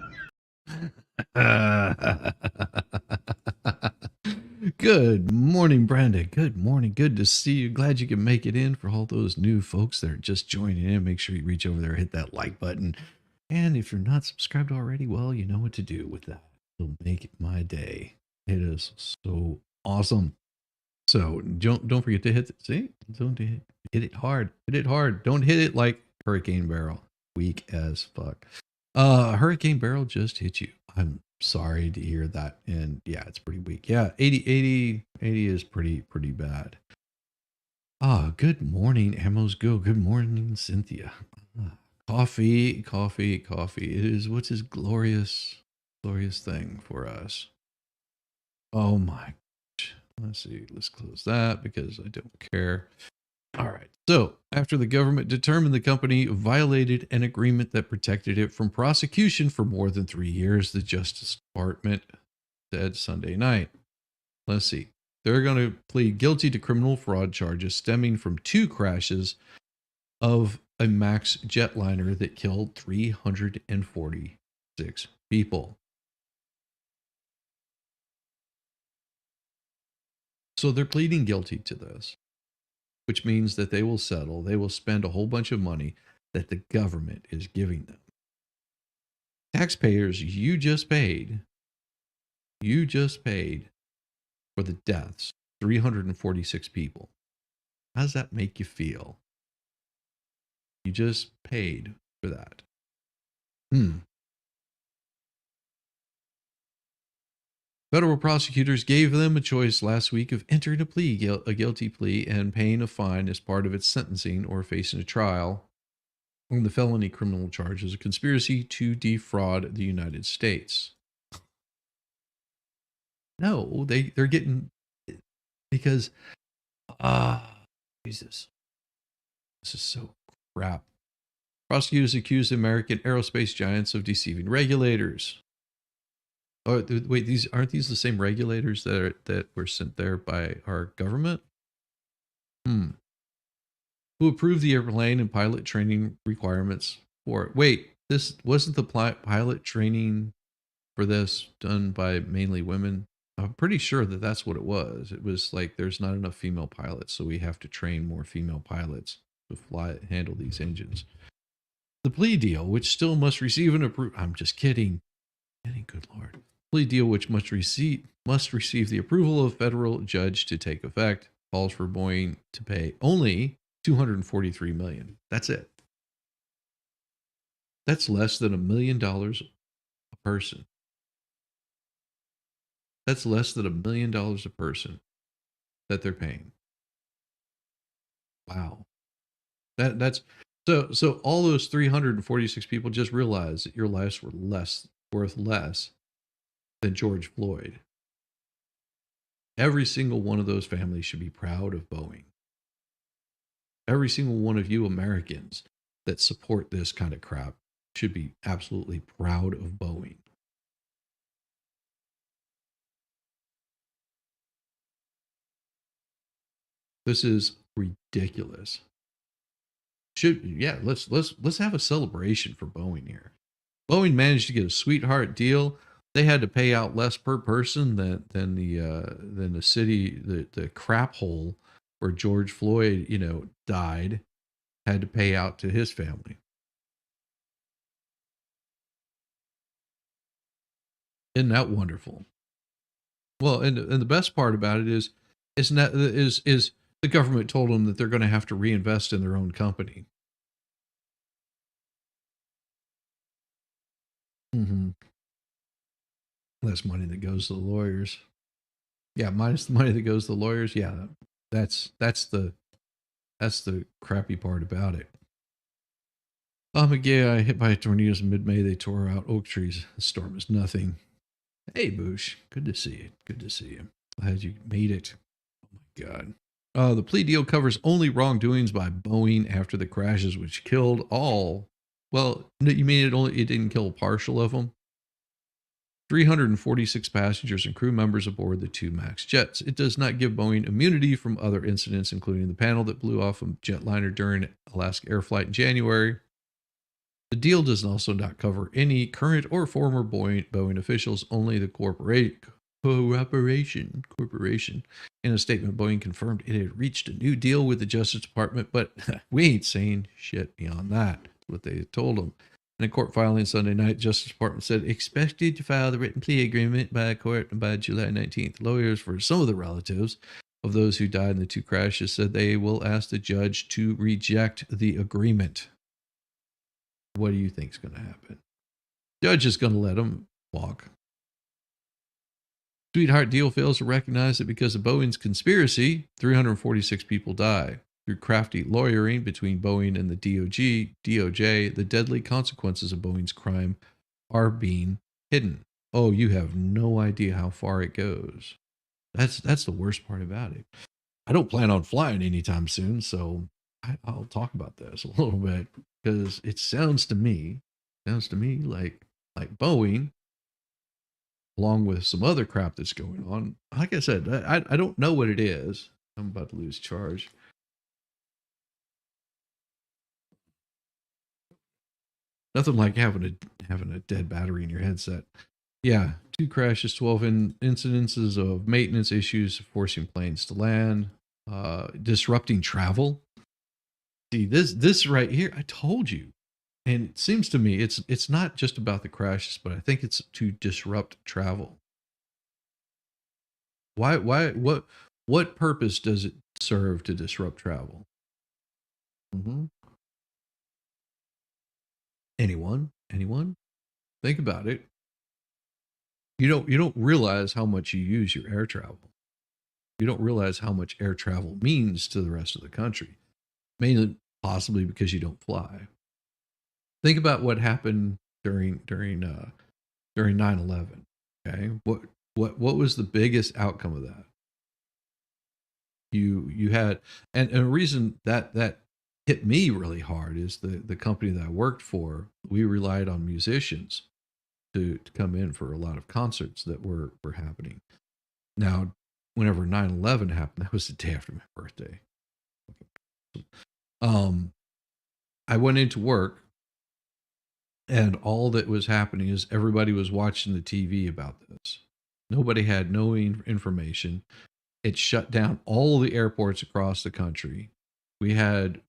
Good morning, Brenda. Good morning. Good to see you. Glad you can make it in. For all those new folks that are just joining in, make sure you reach over there, hit that like button. And if you're not subscribed already, well, you know what to do with that. It'll make my day. It is so awesome. So don't forget to hit it. See, don't hit it hard. Hit it hard. Don't hit it like Hurricane Barrel. Weak as fuck. Hurricane Barrel just hit you. I'm sorry to hear that. And yeah, it's pretty weak. Yeah, 80 is pretty bad. Good morning, Amos Go. Good morning, Cynthia. Coffee. It is what's his glorious thing for us. Oh my gosh. Let's see. Let's close that because I don't care. All right. So, after the government determined the company violated an agreement that protected it from prosecution for more than 3 years, the Justice Department said Sunday night. Let's see. They're going to plead guilty to criminal fraud charges stemming from 2 crashes of a MAX jetliner that killed 346 people. So, they're pleading guilty to this, which means that they will settle. They will spend a whole bunch of money that the government is giving them. Taxpayers, you just paid for the deaths, 346 people. How does that make you feel? You just paid for that. Federal prosecutors gave them a choice last week of entering a guilty plea and paying a fine as part of its sentencing or facing a trial on the felony criminal charges of conspiracy to defraud the United States. No, they're getting, because Jesus, this is so crap. Prosecutors accused American aerospace giants of deceiving regulators. Oh, wait, aren't these the same regulators that were sent there by our government? Who approved the airplane and pilot training requirements for it? Wait, this wasn't the pilot training for this done by mainly women? I'm pretty sure that that's what it was. It was like there's not enough female pilots, so we have to train more female pilots to handle these engines. The plea deal, which still must receive an approval. I'm just kidding. Good Lord. Plea deal, which must receive the approval of a federal judge to take effect, calls for Boeing to pay only $243 million. That's it. That's less than $1 million a person. That's less than $1 million a person that they're paying. Wow. That's so all those 346 people, just realize that your lives were worth less than George Floyd. Every single one of those families should be proud of Boeing. Every single one of you Americans that support this kind of crap should be absolutely proud of Boeing. This is ridiculous. Let's have a celebration for Boeing here. Boeing managed to get a sweetheart deal. They had to pay out less per person than the city, the crap hole where George Floyd, died, had to pay out to his family. Isn't that wonderful? Well, and the best part about it is the government told them that they're going to have to reinvest in their own company. Less money that goes to the lawyers. Yeah, minus the money that goes to the lawyers. Yeah, that's the crappy part about it. Yeah, hit by tornadoes in mid-May. They tore out oak trees. The storm is nothing. Hey, Boosh. Good to see you. Good to see you. Glad you made it. Oh, my God. The plea deal covers only wrongdoings by Boeing after the crashes, which killed all. Well, you mean it didn't kill partial of them? 346 passengers and crew members aboard the two MAX jets. It does not give Boeing immunity from other incidents, including the panel that blew off a jetliner during Alaska Air flight in January. The deal does also not cover any current or former Boeing officials, only the corporation. In a statement, Boeing confirmed it had reached a new deal with the Justice Department, but we ain't saying shit beyond that. That's what they told them. In a court filing Sunday night, Justice Department said expected to file the written plea agreement by court by July 19th. Lawyers for some of the relatives of those who died in the two crashes said they will ask the judge to reject the agreement. What do you think is going to happen? Judge is going to let them walk. Sweetheart deal fails to recognize that because of Boeing's conspiracy, 346 people die. Through crafty lawyering between Boeing and the DOJ, the deadly consequences of Boeing's crime are being hidden. Oh, you have no idea how far it goes. That's the worst part about it. I don't plan on flying anytime soon, so I'll talk about this a little bit because it sounds to me like Boeing, along with some other crap that's going on. Like I said, I don't know what it is. I'm about to lose charge. Nothing like having a dead battery in your headset. Yeah, 2 crashes, 12 incidences of maintenance issues, forcing planes to land, disrupting travel. See, this right here, I told you. And it seems to me it's not just about the crashes, but I think it's to disrupt travel. Why what purpose does it serve to disrupt travel? Mm-hmm. Anyone? Think about it. You don't realize how much you use your air travel. You don't realize how much air travel means to the rest of the country. Mainly possibly because you don't fly. Think about what happened during 9/11. Okay? What was the biggest outcome of that? You had and a reason that hit me really hard is the company that I worked for, we relied on musicians to come in for a lot of concerts that were happening. Now, whenever 9/11 happened, that was the day after my birthday. I went into work and all that was happening is everybody was watching the TV about this. Nobody had no information. It shut down all the airports across the country. We had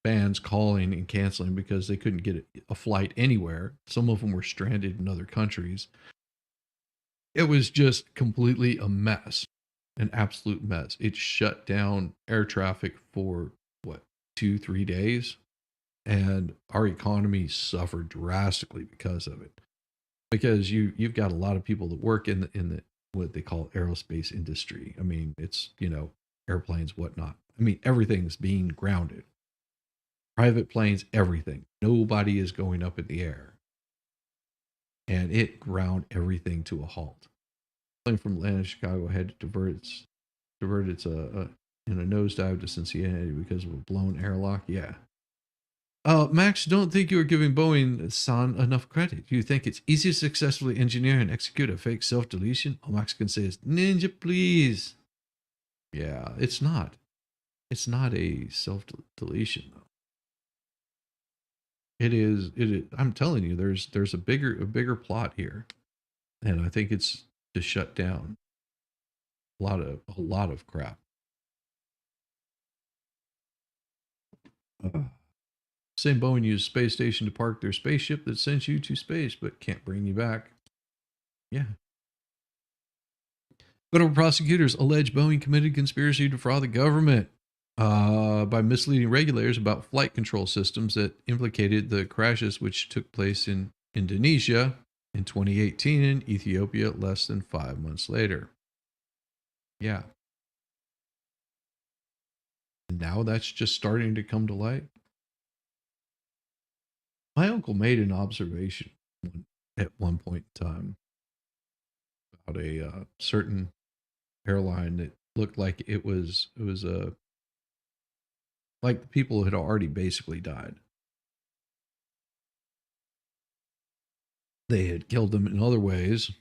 bands calling and canceling because they couldn't get a flight anywhere. Some of them were stranded in other countries. It was just completely a mess, an absolute mess. It shut down air traffic for what, 2-3 days, and our economy suffered drastically because of it. Because you've got a lot of people that work in the what they call aerospace industry. I mean, it's, airplanes, whatnot. I mean, everything's being grounded. Private planes, everything. Nobody is going up in the air. And it ground everything to a halt. Plane from Atlanta to Chicago had to divert its in a nosedive to Cincinnati because of a blown airlock. Yeah. Max, don't think you are giving Boeing San enough credit. You think it's easy to successfully engineer and execute a fake self-deletion? All Max can say is, Ninja, please. Yeah, it's not. It's not a self-deletion, though. It is. I'm telling you, there's a bigger plot here, and I think it's to shut down a lot of crap. Same Boeing used space station to park their spaceship that sends you to space but can't bring you back. Yeah. Federal prosecutors allege Boeing committed conspiracy to defraud the government by misleading regulators about flight control systems that implicated the crashes which took place in Indonesia in 2018 and Ethiopia less than 5 months later. Yeah. And now that's just starting to come to light. My uncle made an observation at one point in time about a certain airline that looked like it was a like the people had already basically died. They had killed them in other ways,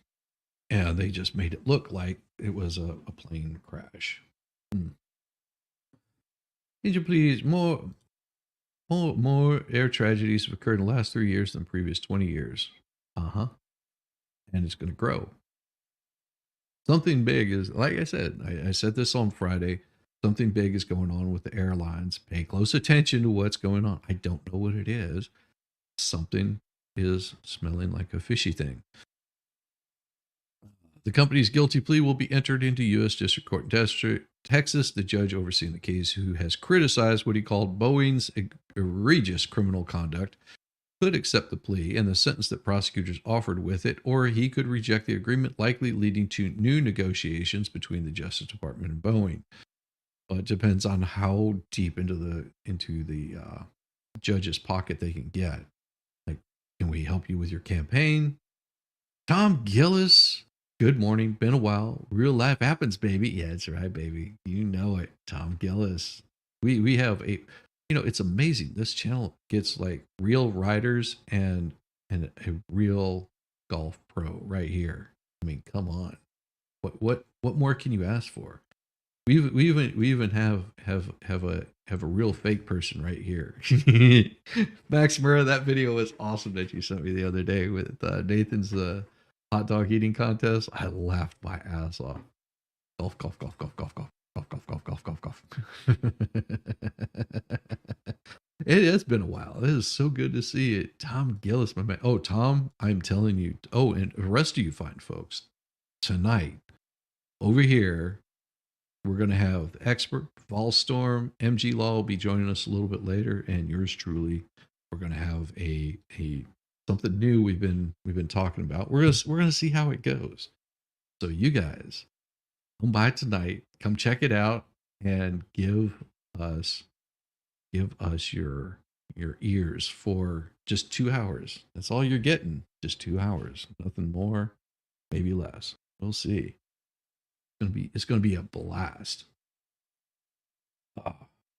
and they just made it look like it was a plane crash. Could you please more air tragedies have occurred in the last 3 years than the previous 20 years. Uh-huh. And it's going to grow. Something big is, like I said, I said this on Friday, something big is going on with the airlines. Pay close attention to what's going on. I don't know what it is. Something is smelling like a fishy thing. The company's guilty plea will be entered into U.S. District Court in Texas. The judge overseeing the case, who has criticized what he called Boeing's egregious criminal conduct, could accept the plea and the sentence that prosecutors offered with it, or he could reject the agreement, likely leading to new negotiations between the Justice Department and Boeing. Well, it depends on how deep into the judge's pocket they can get. Like, can we help you with your campaign? Tom Gillis, good morning. Been a while. Real life happens, baby. Yeah, that's right, baby. You know it. Tom Gillis. We have a, it's amazing. This channel gets like real riders and a real golf pro right here. I mean, come on. What more can you ask for? We even have a real fake person right here. Max Murrah, that video was awesome that you sent me the other day with Nathan's hot dog eating contest. I laughed my ass off. Golf, golf, golf, golf, golf, golf, golf, golf, golf, golf, golf, golf. It has been a while. It is so good to see it. Tom Gillis, my man. Oh, Tom, I'm telling you. Oh, and the rest of you fine folks, tonight over here, we're going to have the expert, Volstorm, MG Law will be joining us a little bit later, and yours truly. We're going to have a something new we've been talking about. We're gonna see how it goes. So you guys, come by tonight, come check it out, and give us your ears for just 2 hours. That's all you're getting, just 2 hours, nothing more, maybe less. We'll see. It's gonna be a blast.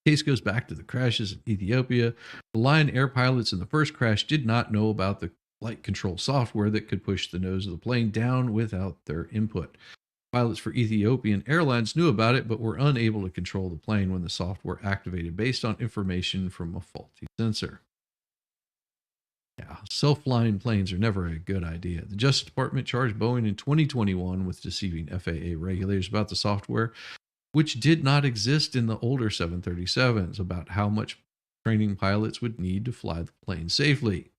Case goes back to the crashes in Ethiopia. The Lion Air pilots in the first crash did not know about the flight control software that could push the nose of the plane down without their input. Pilots for Ethiopian Airlines knew about it, but were unable to control the plane when the software activated based on information from a faulty sensor. Yeah, self-flying planes are never a good idea. The Justice Department charged Boeing in 2021 with deceiving FAA regulators about the software, which did not exist in the older 737s, about how much training pilots would need to fly the plane safely.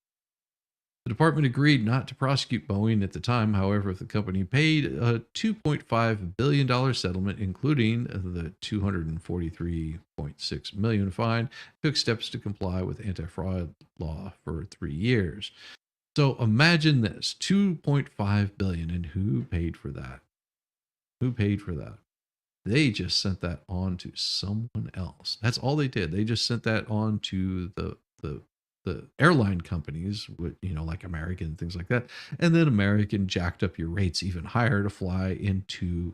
The department agreed not to prosecute Boeing at the time. However, the company paid a $2.5 billion settlement, including the $243.6 million fine, took steps to comply with anti-fraud law for 3 years. So imagine this, $2.5 billion, and who paid for that? Who paid for that? They just sent that on to someone else. That's all they did. They just sent that on to the airline companies, with, like American and things like that. And then American jacked up your rates even higher to fly into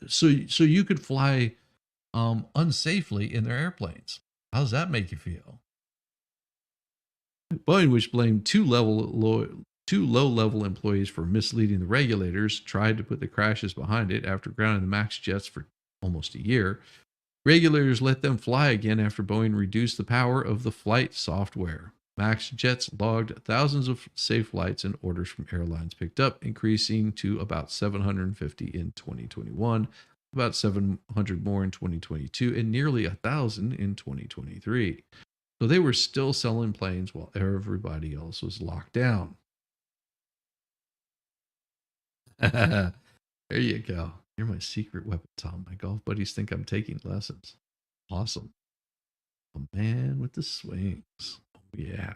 so you could fly unsafely in their airplanes. How does that make you feel? Boeing, which blamed two low-level employees for misleading the regulators, tried to put the crashes behind it after grounding the MAX jets for almost a year. Regulators let them fly again after Boeing reduced the power of the flight software. MAX jets logged thousands of safe flights, and orders from airlines picked up, increasing to about 750 in 2021, about 700 more in 2022, and nearly 1,000 in 2023. So they were still selling planes while everybody else was locked down. There you go. You're my secret weapon, Tom. My golf buddies think I'm taking lessons. Awesome. A man with the swings. Oh, yeah.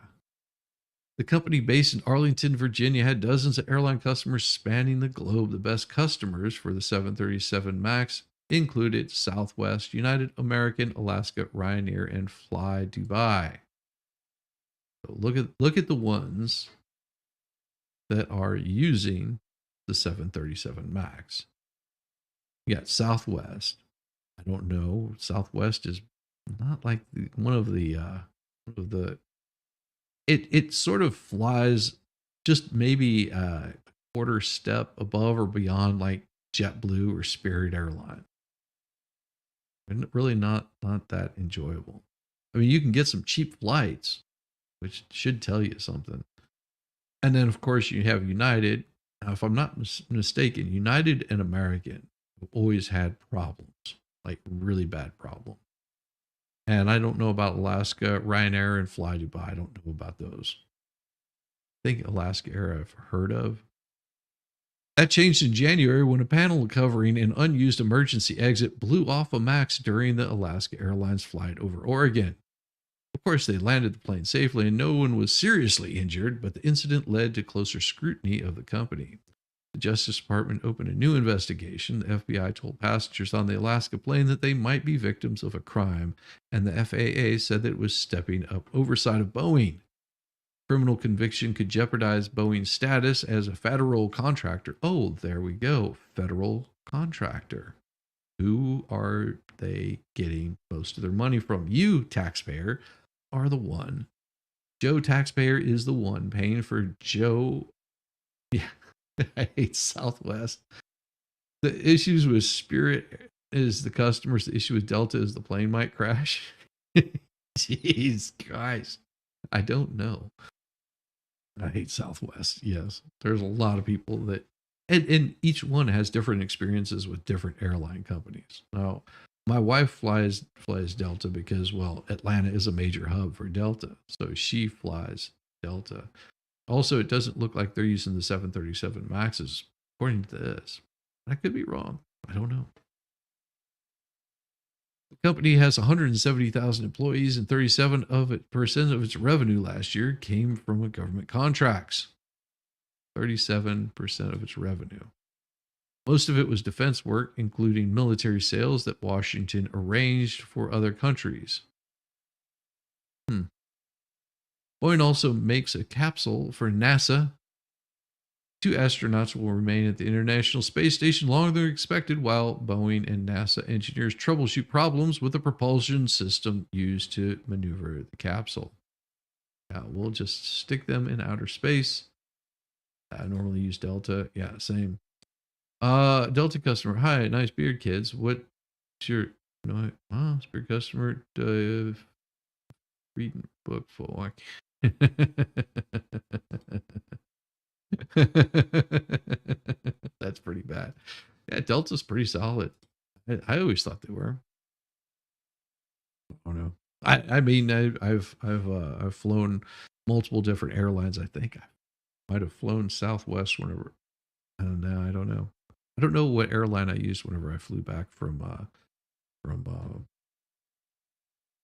The company based in Arlington, Virginia had dozens of airline customers spanning the globe. The best customers for the 737 MAX included Southwest, United, American, Alaska, Ryanair, and Fly Dubai. So look at the ones that are using the 737 Max. You got Southwest. I don't know. Southwest is not like one of the it sort of flies just maybe a quarter step above or beyond like JetBlue or Spirit Airline. And really not that enjoyable. I mean, you can get some cheap flights, which should tell you something. And then, of course, you have United. Now, if I'm not mistaken, United and American have always had problems, like really bad problems. And I don't know about Alaska, Ryanair, and Fly Dubai. I don't know about those. I think Alaska Air I've heard of. That changed in January when a panel covering an unused emergency exit blew off a MAX during the Alaska Airlines flight over Oregon. Of course, they landed the plane safely and no one was seriously injured, but the incident led to closer scrutiny of the company. The Justice Department opened a new investigation. The FBI told passengers on the Alaska plane that they might be victims of a crime, and the FAA said that it was stepping up oversight of Boeing. Criminal conviction could jeopardize Boeing's status as a federal contractor. Oh, there we go. Federal contractor. Who are they getting most of their money from? You, taxpayer, are the one. Joe, taxpayer, is the one paying for Joe. Yeah, I hate Southwest. The issues with Spirit is the customers. The issue with Delta is the plane might crash. Jeez, Christ. I don't know. I hate Southwest. Yes, there's a lot of people that, and each one has different experiences with different airline companies. Now, my wife flies Delta because, well, Atlanta is a major hub for Delta, so she flies Delta. Also, it doesn't look like they're using the 737 Maxes, according to this. I could be wrong. I don't know. The company has 170,000 employees, and 37% of its revenue last year came from government contracts. 37% of its revenue. Most of it was defense work, including military sales that Washington arranged for other countries. Boeing also makes a capsule for NASA. 2 astronauts will remain at the International Space Station longer than expected while Boeing and NASA engineers troubleshoot problems with the propulsion system used to maneuver the capsule. Yeah, we'll just stick them in outer space. I normally use Delta. Yeah, same. Delta customer. Hi, nice beard, kids. What's your beard customer? Reading book for. That's pretty bad. Yeah, Delta's pretty solid. I always thought they were. I don't know. I mean, I've flown multiple different airlines. I think I might have flown Southwest whenever. I don't know. I don't know what airline I used whenever I flew back from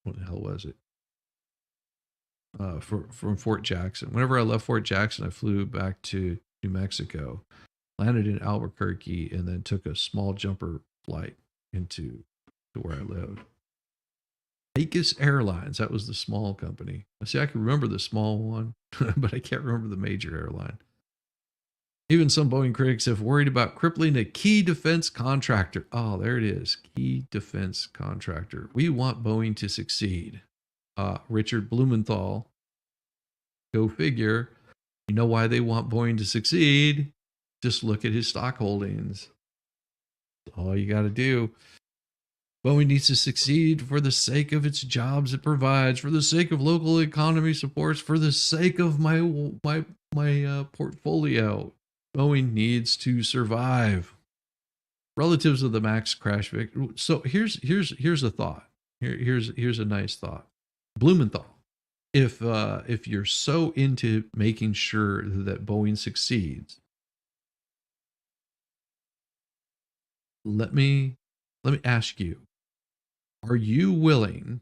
what the hell was it? From Fort Jackson. Whenever I left Fort Jackson, I flew back to New Mexico, landed in Albuquerque, and then took a small jumper flight to where I lived. Pecos Airlines, that was the small company. See, I can remember the small one, but I can't remember the major airline. Even some Boeing critics have worried about crippling a key defense contractor. Oh, there it is. Key defense contractor. We want Boeing to succeed. Richard Blumenthal. Go figure. You know why they want Boeing to succeed? Just look at his stock holdings. That's all you got to do. Boeing needs to succeed for the sake of its jobs it provides, for the sake of local economy supports, for the sake of my portfolio. Boeing needs to survive. Relatives of the Max crash victim. So here's a thought. Here's a nice thought. Blumenthal. If you're so into making sure that Boeing succeeds, let me ask you, are you willing,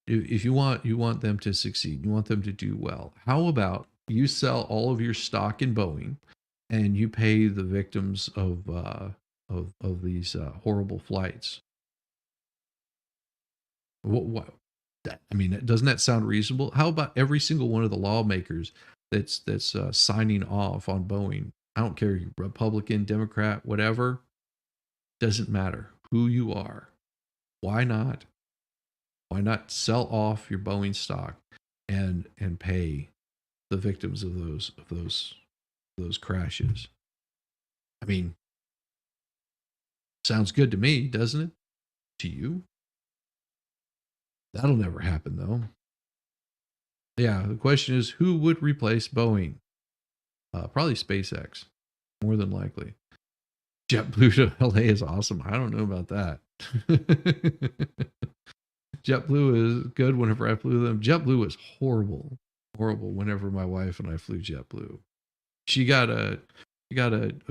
if you want them to succeed, you want them to do well, how about you sell all of your stock in Boeing and you pay the victims of these horrible flights? What I mean, doesn't that sound reasonable? How about every single one of the lawmakers that's signing off on Boeing? I don't care, Republican, Democrat, whatever. Doesn't matter who you are. Why not? Why not sell off your Boeing stock and pay the victims of those crashes? I mean, sounds good to me, doesn't it? To you? That'll never happen, though. Yeah, the question is, who would replace Boeing? Probably SpaceX, more than likely. JetBlue to LA is awesome. I don't know about that. JetBlue is good whenever I flew them. JetBlue was horrible whenever my wife and I flew JetBlue. She got a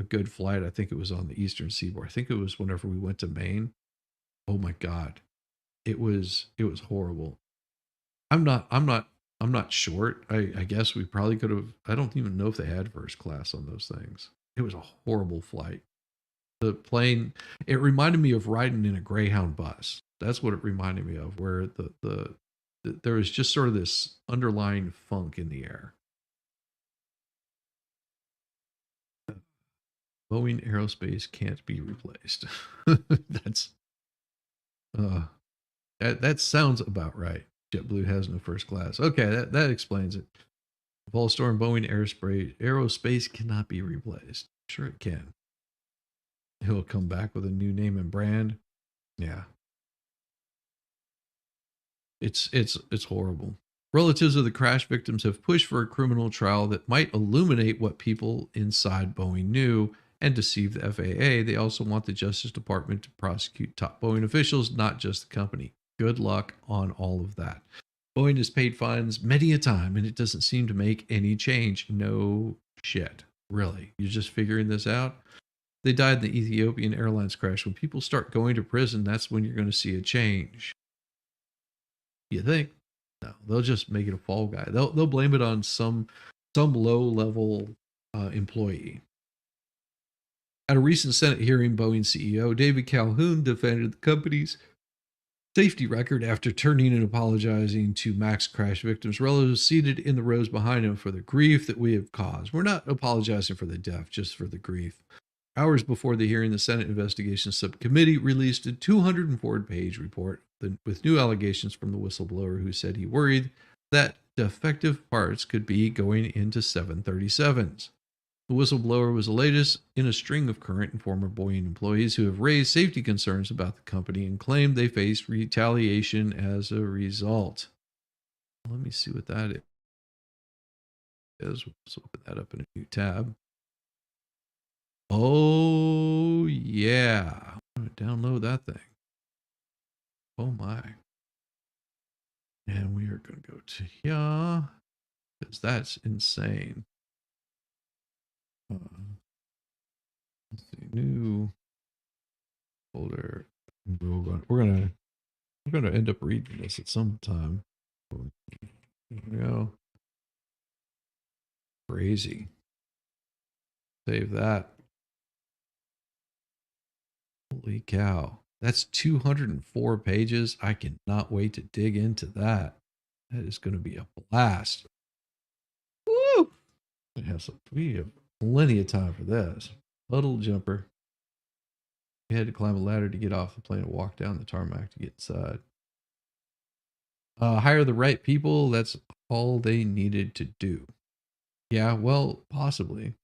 good flight. I think it was on the Eastern Seaboard. I think it was whenever we went to Maine. Oh my God. It was horrible. I'm not short. I guess we probably could have. I don't even know if they had first class on those things. It was a horrible flight. The plane, it reminded me of riding in a Greyhound bus. That's what it reminded me of, where there was just sort of this underlying funk in the air. Boeing Aerospace can't be replaced. That's that sounds about right. JetBlue has no first class. Okay, that explains it. Volstorm Boeing Aerospace cannot be replaced. Sure it can. He'll come back with a new name and brand. Yeah. It's horrible. Relatives of the crash victims have pushed for a criminal trial that might illuminate what people inside Boeing knew and deceive the FAA. They also want the Justice Department to prosecute top Boeing officials, not just the company. Good luck on all of that. Boeing has paid fines many a time, and it doesn't seem to make any change. No shit. Really? You're just figuring this out? They died in the Ethiopian Airlines crash. When people start going to prison, that's when you're going to see a change. You think? No, they'll just make it a fall guy. They'll blame it on some low-level employee. At a recent Senate hearing, Boeing CEO David Calhoun defended the company's safety record after turning and apologizing to MAX crash victims' relatives seated in the rows behind him for the grief that we have caused. We're not apologizing for the death, just for the grief. Hours before the hearing, the Senate Investigations Subcommittee released a 204-page report with new allegations from the whistleblower who said he worried that defective parts could be going into 737s. The whistleblower was the latest in a string of current and former Boeing employees who have raised safety concerns about the company and claimed they faced retaliation as a result. Let me see what that is. Let's open that up in a new tab. Oh, yeah. I'm going to download that thing. Oh, my. And we are going to go to here, because that's insane. Let's see, new folder. We're gonna end up reading this at some time. There we go. Crazy. Save that. Holy cow. That's 204 pages. I cannot wait to dig into that. That is going to be a blast. Woo! We have plenty of time for this. Puddle jumper. We had to climb a ladder to get off the plane and walk down the tarmac to get inside. Hire the right people. That's all they needed to do. Yeah, well, possibly.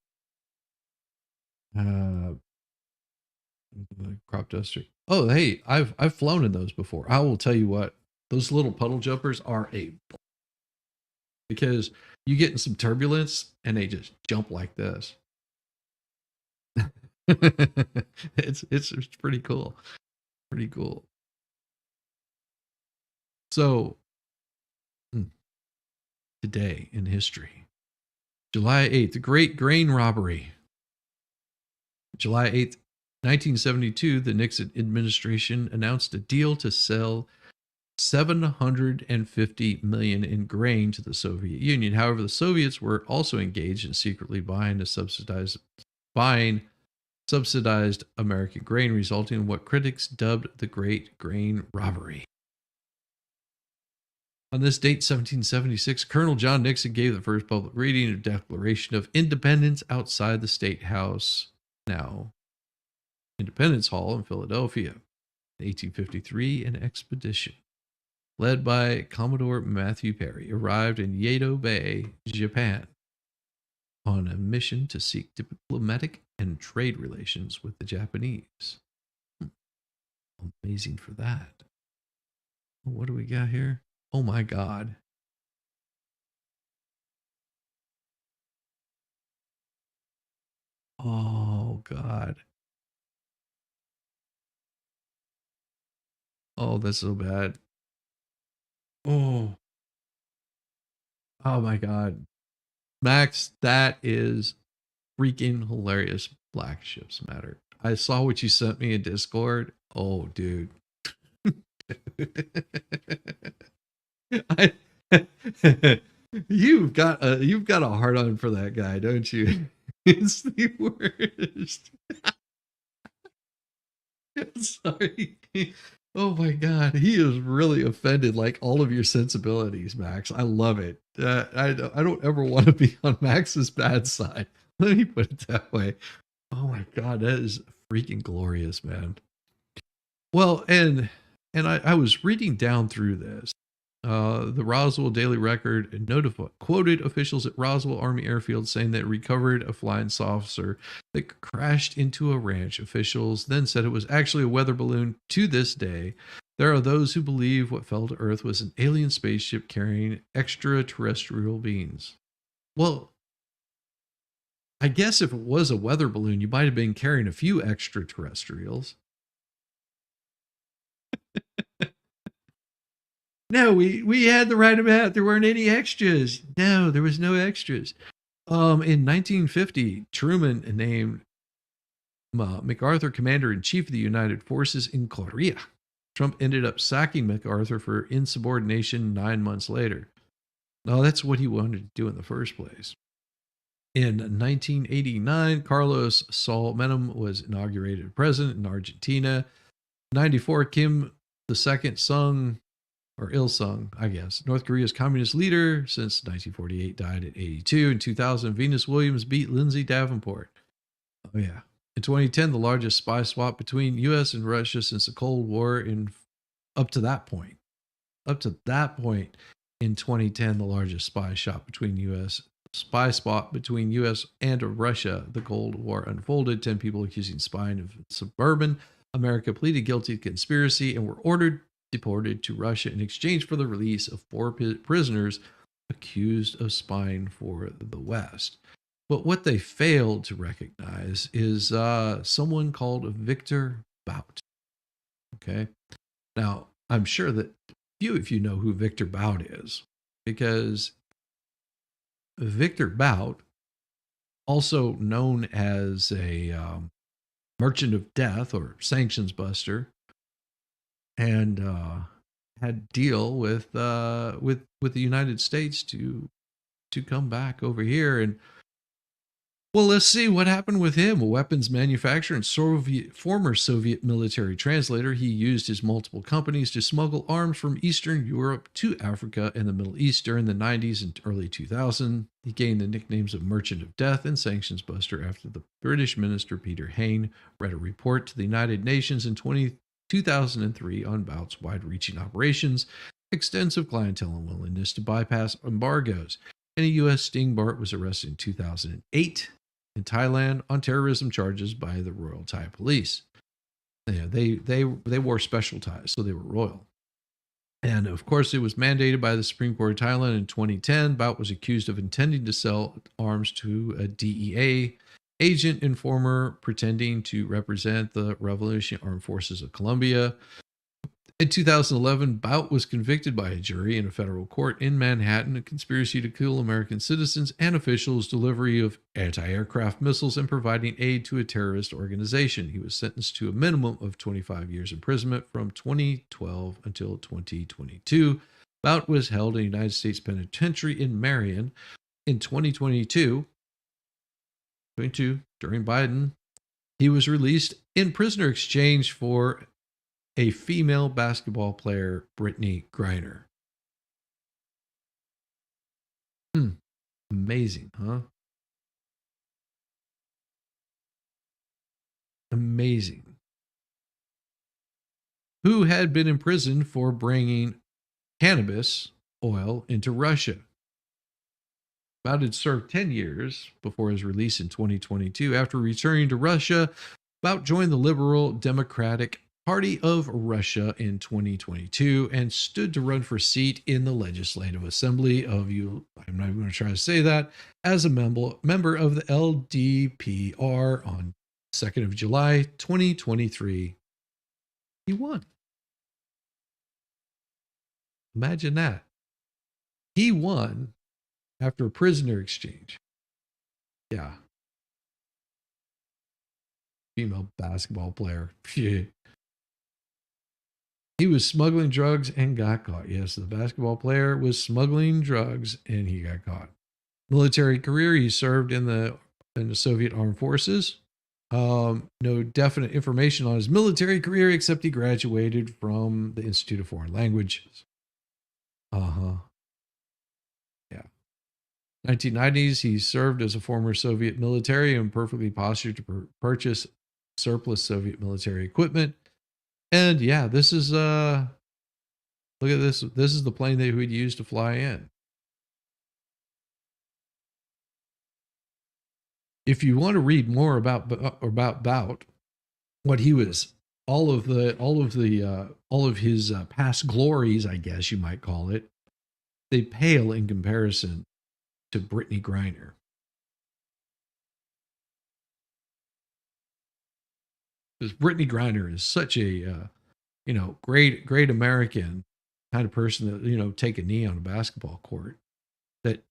Crop duster. Oh, hey, I've flown in those before. I will tell you what, those little puddle jumpers are because you get in some turbulence and they just jump like this. it's pretty cool. Pretty cool. So today in history, July 8th, the Great Grain Robbery. July 8th, 1972, the Nixon administration announced a deal to sell 750 million in grain to the Soviet Union. However, the Soviets were also engaged in secretly buying subsidized American grain, resulting in what critics dubbed the Great Grain Robbery. On this date, 1776, Colonel John Nixon gave the first public reading of Declaration of Independence outside the State House, now Independence Hall in Philadelphia. In 1853, an expedition led by Commodore Matthew Perry arrived in Yedo Bay, Japan, on a mission to seek diplomatic and trade relations with the Japanese. Amazing for that. What do we got here? Oh my God. Oh God. Oh, that's so bad. Oh. Oh my God. Max, that is freaking hilarious. Black Ships Matter. I saw what you sent me in Discord. Oh, dude. I, you've got a hard on for that guy, don't you? It's the worst. Sorry. Oh my God, he is really offended. Like all of your sensibilities, Max. I love it. I don't ever want to be on Max's bad side. Let me put it that way. Oh my God, that is freaking glorious, man. Well, and I was reading down through this. The Roswell Daily Record quoted officials at Roswell Army Airfield saying that it recovered a flying saucer that crashed into a ranch. Officials then said it was actually a weather balloon. To this day, there are those who believe what fell to Earth was an alien spaceship carrying extraterrestrial beings. Well, I guess if it was a weather balloon, you might have been carrying a few extraterrestrials. No, we had the right amount. There weren't any extras. No, there was no extras. In 1950, Truman named MacArthur commander-in-chief of the United Forces in Korea. Trump ended up sacking MacArthur for insubordination 9 months later. No, that's what he wanted to do in the first place. In 1989, Carlos Saul Menem was inaugurated president in Argentina. 94, Kim II Sung, or Il-sung, I guess, North Korea's communist leader since 1948, died at 82. In 2000, Venus Williams beat Lindsay Davenport. Oh, yeah. In 2010, the largest spy swap between U.S. and Russia since the Cold War up to that point. Up to that point, in 2010, the largest spy swap between U.S. and Russia. The Cold War unfolded. 10 people accusing spying of suburban America pleaded guilty to conspiracy and were deported to Russia in exchange for the release of 4 prisoners accused of spying for the West. But what they failed to recognize is someone called Victor Bout. Okay. Now, I'm sure that few of you know who Victor Bout is, because Victor Bout, also known as a merchant of death or sanctions buster, and had deal with the United States to come back over here. And well, let's see what happened with him. A weapons manufacturer and former Soviet military translator, he used his multiple companies to smuggle arms from Eastern Europe to Africa and the Middle East during the 90s and early 2000s. He gained the nicknames of Merchant of Death and Sanctions Buster after the British minister Peter Hain read a report to the United Nations in 2003 on Bout's wide-reaching operations, extensive clientele, and willingness to bypass embargoes. And a U.S. sting Bart was arrested in 2008 in Thailand on terrorism charges by the Royal Thai Police. Yeah, they wore special ties, so they were royal. And of course, it was mandated by the Supreme Court of Thailand in 2010. Bout was accused of intending to sell arms to a DEA agent informer pretending to represent the Revolutionary Armed Forces of Colombia. In 2011, Bout was convicted by a jury in a federal court in Manhattan of conspiracy to kill American citizens and officials, delivery of anti-aircraft missiles, and providing aid to a terrorist organization. He was sentenced to a minimum of 25 years imprisonment from 2012 until 2022. Bout was held in a United States penitentiary in Marion. In 2022, during Biden, he was released in prisoner exchange for a female basketball player, Brittany Griner. Amazing, huh? Amazing. Who had been imprisoned for bringing cannabis oil into Russia. Bout had served 10 years before his release in 2022. After returning to Russia, Bout joined the Liberal Democratic Party of Russia in 2022 and stood to run for seat in the Legislative Assembly of I'm not even going to try to say that, as a member of the LDPR on 2nd of July, 2023. He won. Imagine that. He won after a prisoner exchange. Yeah. Female basketball player. He was smuggling drugs and got caught. Yes, the basketball player was smuggling drugs and he got caught. Military career, he served in the Soviet Armed Forces. No definite information on his military career except he graduated from the Institute of Foreign Languages. Yeah. 1990s, he served as a former Soviet military and perfectly postured to purchase surplus Soviet military equipment. And yeah, this is look at this. This is the plane that he would use to fly in. If you want to read more about Bout, what he was, all of his past glories, I guess you might call it, they pale in comparison to Brittany Griner. Because Brittany Griner is such a great American kind of person that take a knee on a basketball court, that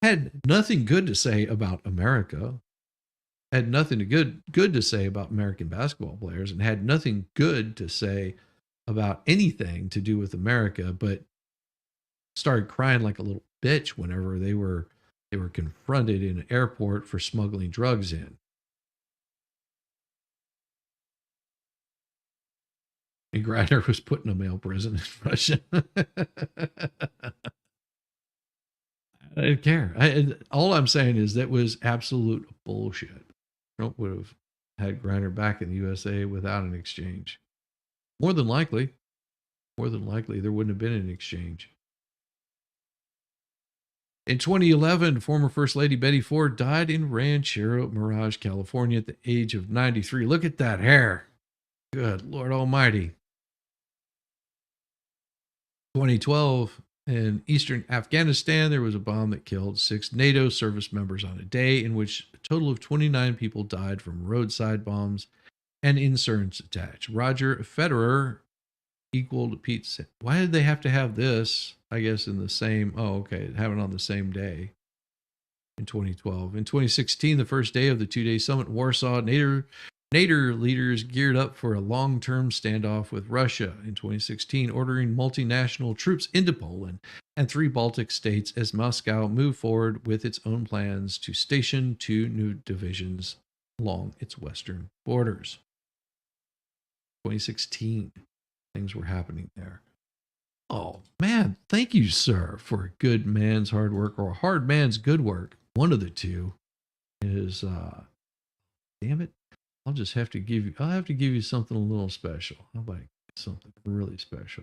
had nothing good to say about America, had nothing good to say about American basketball players, and had nothing good to say about anything to do with America, but started crying like a little bitch whenever they were confronted in an airport for smuggling drugs in. And Griner was put in a male prison in Russia. I didn't care. All I'm saying is that was absolute bullshit. Trump would have had Griner back in the USA without an exchange. More than likely, there wouldn't have been an exchange. In 2011, former First Lady Betty Ford died in Rancho Mirage, California at the age of 93. Look at that hair. Good Lord Almighty. 2012, in eastern Afghanistan, there was a bomb that killed 6 NATO service members on a day, in which a total of 29 people died from roadside bombs and insurgents attacks. Roger Federer equaled Pete. Why did they have to have this? I guess in the same. Oh, okay, have it on the same day. In 2012, in 2016, the first day of the 2-day summit in Warsaw, NATO leaders geared up for a long-term standoff with Russia. In 2016, ordering multinational troops into Poland and 3 Baltic states as Moscow moved forward with its own plans to station 2 new divisions along its western borders. 2016, things were happening there. Oh man, thank you, sir, for a good man's hard work or a hard man's good work. One of the two is, damn it. I'll have to give you something a little special. How about something really special?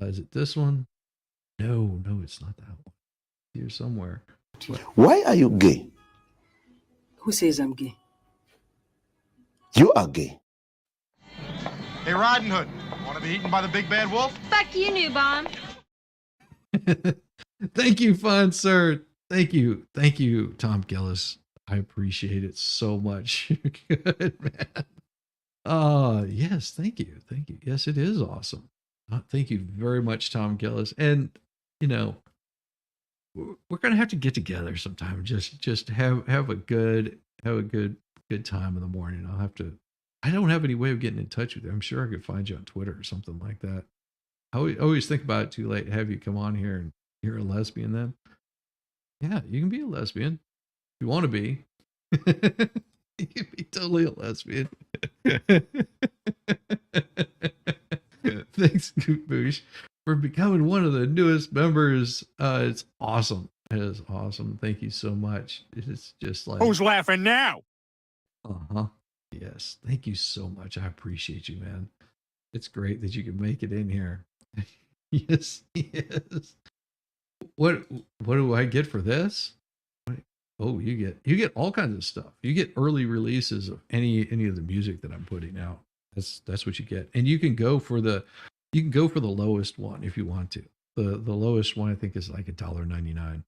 Is it this one? No, it's not that one. Here somewhere. Why are you gay? Who says I'm gay? You are gay. Hey, Riding Hood, want to be eaten by the big bad wolf? Fuck you, new bomb. Thank you, fine sir. Thank you, Tom Gillis. I appreciate it so much. Good, man. Yes, thank you. Yes, it is awesome. Thank you very much, Tom Gillis. And we're gonna have to get together sometime. Just have a good time in the morning. I don't have any way of getting in touch with you. I'm sure I could find you on Twitter or something like that. I always think about it too late to have you come on here and you're a lesbian then. Yeah, you can be a lesbian. You want to be. You can be totally a lesbian. Thanks, Boosh. for becoming one of the newest members. It's awesome. It is awesome. Thank you so much. It's just like, Who's laughing now? uh-huh. Yes. Thank you so much. I appreciate you, man. It's great that you can make it in here. Yes, yes. What do I get for this? Oh, you get all kinds of stuff. You get early releases of any of the music that I'm putting out. That's what you get. And you can go for the lowest one if you want to. The lowest one I think is like $1.99.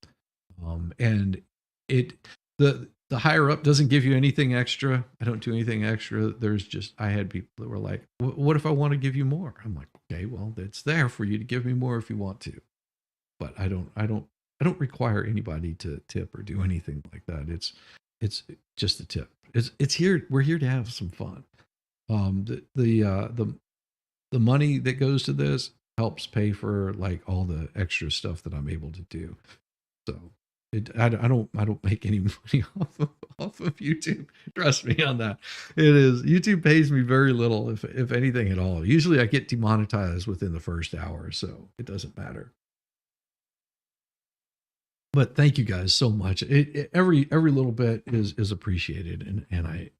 And it the higher up doesn't give you anything extra. I don't do anything extra. I had people that were like, what if I want to give you more? I'm like, okay, well, it's there for you to give me more if you want to. But I don't require anybody to tip or do anything like that. It's just a tip. It's here. We're here to have some fun. The money that goes to this helps pay for like all the extra stuff that I'm able to do. So I don't make any money off of YouTube. Trust me on that. YouTube pays me very little, if anything at all. Usually I get demonetized within the first hour, so it doesn't matter. But thank you guys so much. Every little bit is appreciated, and I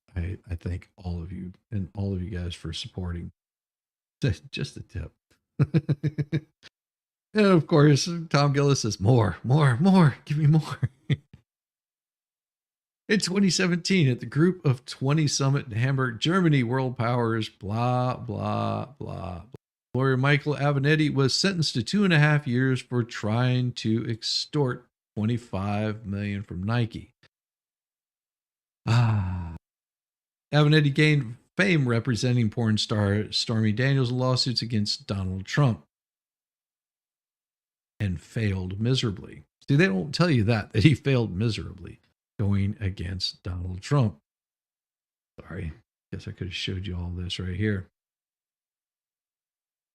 thank all of you and all of you guys for supporting. Just a tip. And of course, Tom Gillis says, more, give me more. In 2017, at the Group of 20 Summit in Hamburg, Germany, World Powers, blah, blah, blah. Lawyer Michael Avenatti was sentenced to 2.5 years for trying to extort $25 million from Nike. Avenatti gained fame representing porn star Stormy Daniels' lawsuits against Donald Trump and failed miserably. See, they don't tell you that he failed miserably going against Donald Trump. Sorry, guess I could have showed you all this right here.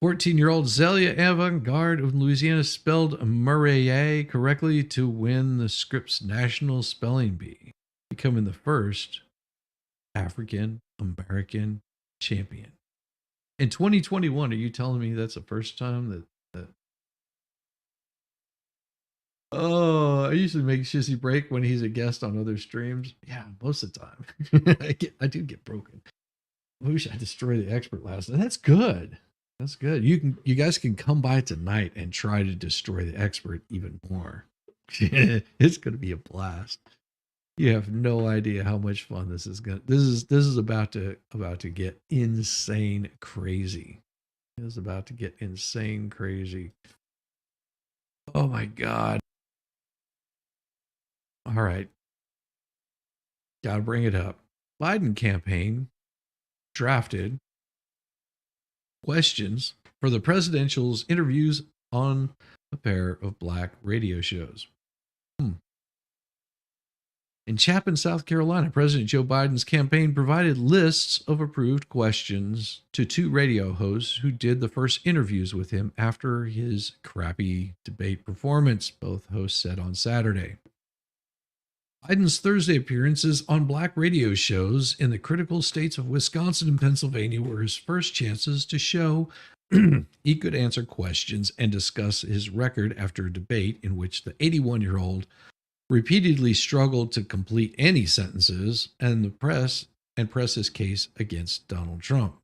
14-year-old Zelia Avant-Garde of Louisiana spelled Murray correctly to win the Scripps National Spelling Bee, becoming the first African-American champion. In 2021, are you telling me that's the first time that Oh, I usually make Shizzy break when he's a guest on other streams. Yeah, most of the time. I do get broken. I wish I destroyed the expert last night. That's good. That's good. You guys can come by tonight and try to destroy the expert even more. It's going to be a blast. You have no idea how much fun this is going to. This is about to get insane crazy. It is about to get insane crazy. Oh my God. All right. Gotta bring it up. Biden campaign drafted questions for the presidential's interviews on a pair of black radio shows. In Chapin, South Carolina, President Joe Biden's campaign provided lists of approved questions to 2 radio hosts who did the first interviews with him after his crappy debate performance, both hosts said on Saturday. Biden's Thursday appearances on black radio shows in the critical states of Wisconsin and Pennsylvania were his first chances to show he could answer questions and discuss his record after a debate in which the 81-year-old repeatedly struggled to complete any sentences and press his case against Donald Trump.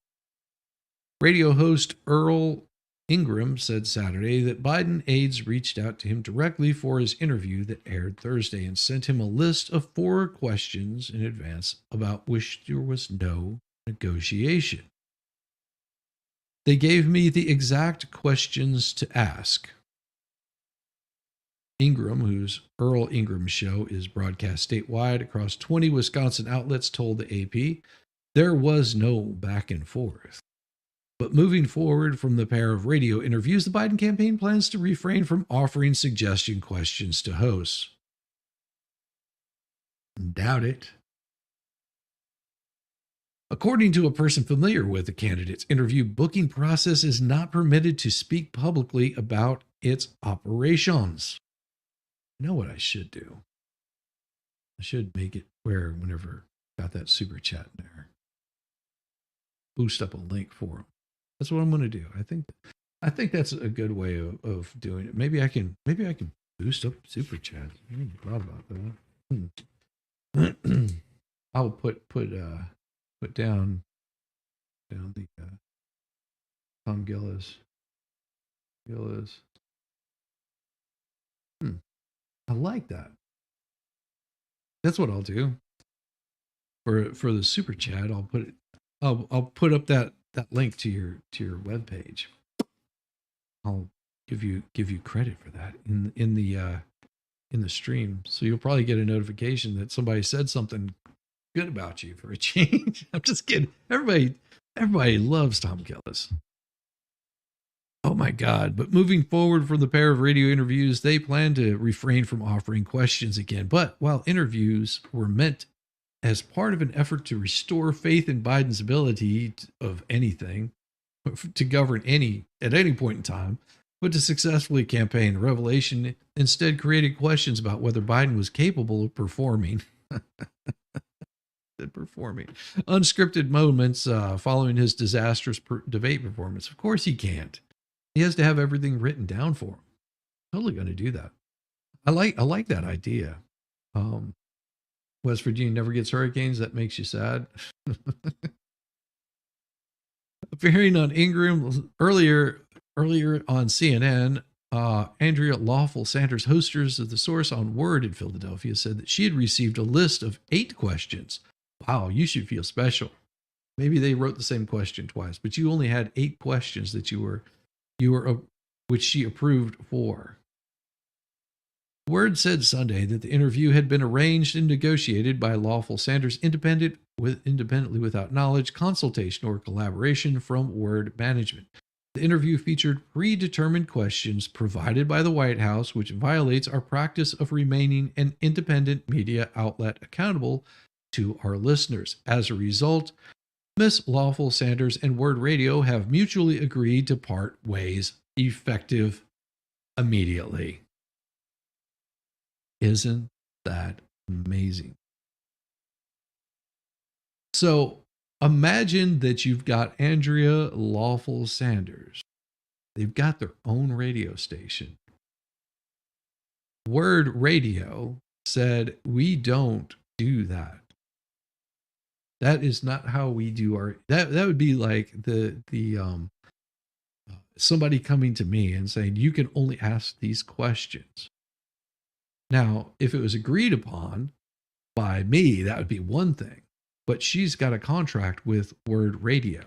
Radio host Earl Ingram said Saturday that Biden aides reached out to him directly for his interview that aired Thursday and sent him a list of 4 questions in advance about which there was no negotiation. They gave me the exact questions to ask. Ingram, whose Earl Ingram show is broadcast statewide across 20 Wisconsin outlets, told the AP there was no back and forth. But moving forward from the pair of radio interviews, the Biden campaign plans to refrain from offering suggestion questions to hosts. Doubt it. According to a person familiar with the candidate's interview booking process, is not permitted to speak publicly about its operations. I know what I should do. I should make it where whenever got that super chat in there, boost up a link for them. That's what I'm going to do. I think I think that's a good way of doing it. Maybe I can boost up super chat. I hadn't thought about that. I'll put down the Tom Gillis. I like that. That's what I'll do. For the super chat, I'll put up that link to your webpage. I'll give you credit for that in the stream. So you'll probably get a notification that somebody said something good about you for a change. I'm just kidding. Everybody loves Tom Gillis. Oh my God. But moving forward from the pair of radio interviews, they plan to refrain from offering questions again. But while interviews were meant as part of an effort to restore faith in Biden's ability of anything to govern at any point in time, but to successfully campaign, the revelation instead created questions about whether Biden was capable of performing unscripted moments following his disastrous debate performance. Of course he can't. He has to have everything written down for him. Totally going to do that. I like that idea. West Virginia never gets hurricanes. That makes you sad. Appearing on Ingram earlier on CNN, Andrea Lawful Sanders, hostess of The Source on Word in Philadelphia, said that she had received a list of 8 questions. Wow, you should feel special. Maybe they wrote the same question twice, but you only had 8 questions that you were which she approved for. Word said Sunday that the interview had been arranged and negotiated by Lawful Sanders independently without knowledge, consultation, or collaboration from Word management. The interview featured predetermined questions provided by the White House, which violates our practice of remaining an independent media outlet accountable to our listeners. As a result, Miss Lawful Sanders and Word Radio have mutually agreed to part ways effective immediately. Isn't that amazing? So imagine that you've got Andrea Lawful Sanders. They've got their own radio station. Word Radio said, we don't do that. That is not how we do our, that would be like somebody coming to me and saying, you can only ask these questions. Now, if it was agreed upon by me, that would be one thing. But she's got a contract with Word Radio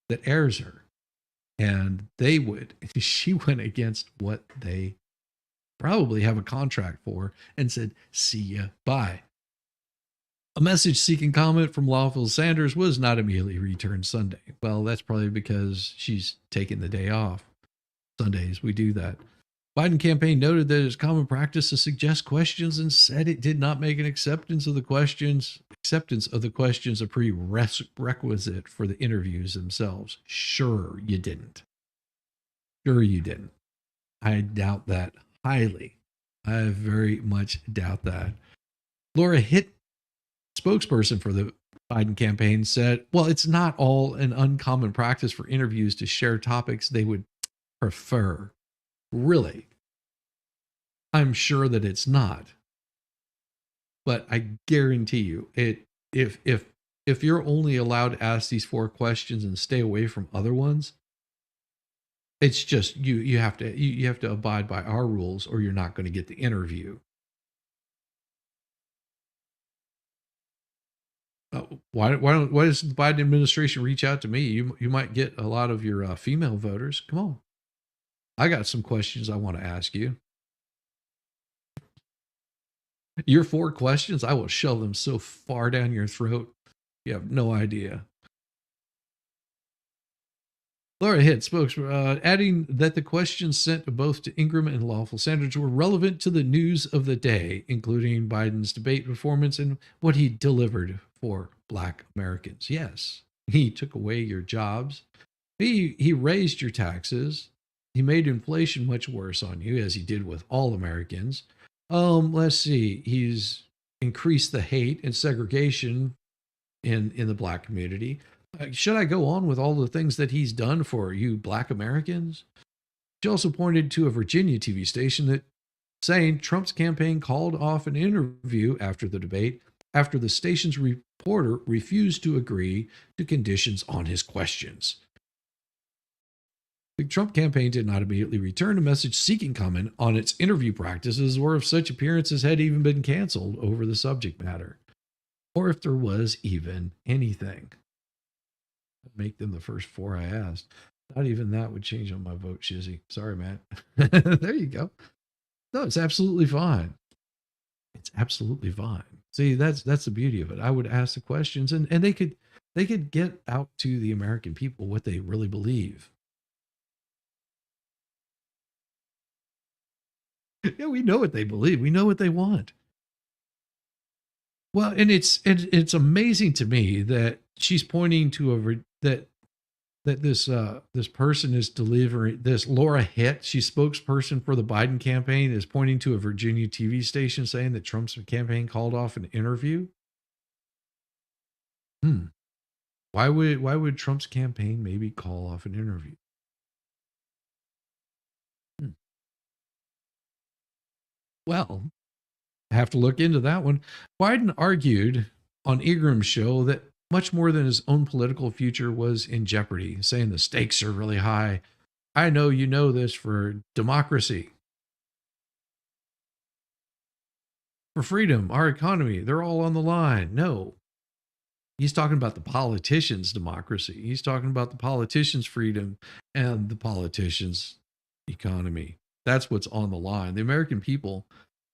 that airs her. And she went against what they probably have a contract for and said, see ya, bye. A message seeking comment from Lawful Sanders was not immediately returned Sunday. Well, that's probably because she's taking the day off. Sundays, we do that. Biden campaign noted that it's common practice to suggest questions and said it did not make an acceptance of the questions a prerequisite for the interviews themselves. Sure, you didn't. I doubt that highly. I very much doubt that. Laura Hitt, spokesperson for the Biden campaign, said, well, it's not all an uncommon practice for interviews to share topics they would prefer. Really? I'm sure that it's not. But I guarantee you, if you're only allowed to ask these 4 questions and stay away from other ones, it's just you have to abide by our rules or you're not going to get the interview. Why doesn't the Biden administration reach out to me? You might get a lot of your female voters. Come on. I got some questions I want to ask you. Your 4 questions, I will shove them so far down your throat, you have no idea. Laura Hitt, spokesman, adding that the questions sent both to Ingram and Lawful Sanders were relevant to the news of the day, including Biden's debate performance and what he delivered for Black Americans. Yes, he took away your jobs. He raised your taxes. He made inflation much worse on you, as he did with all Americans. Let's see. He's increased the hate and segregation in the Black community. Should I go on with all the things that he's done for you black Americans? She also pointed to a Virginia TV station that saying Trump's campaign called off an interview after the debate after the station's reporter refused to agree to conditions on his questions. The Trump campaign did not immediately return a message seeking comment on its interview practices or if such appearances had even been canceled over the subject matter, or if there was even anything. Make them the first 4 I asked. Not even that would change on my vote, Shizzy. Sorry, Matt. There you go. No, it's absolutely fine. It's absolutely fine. See, that's the beauty of it. I would ask the questions and they could get out to the American people what they really believe. Yeah, we know what they believe. We know what they want. Well, and it's amazing to me that she's pointing to that this person is delivering this Laura Hitt, she's spokesperson for the Biden campaign, is pointing to a Virginia TV station saying that Trump's campaign called off an interview. Why would Trump's campaign maybe call off an interview? Well, I have to look into that one. Biden argued on Ingram's show that much more than his own political future was in jeopardy, saying the stakes are really high. I know you know this for democracy, for freedom, our economy, they're all on the line. No, he's talking about the politicians' democracy. He's talking about the politicians' freedom and the politicians' economy. That's what's on the line. The American people,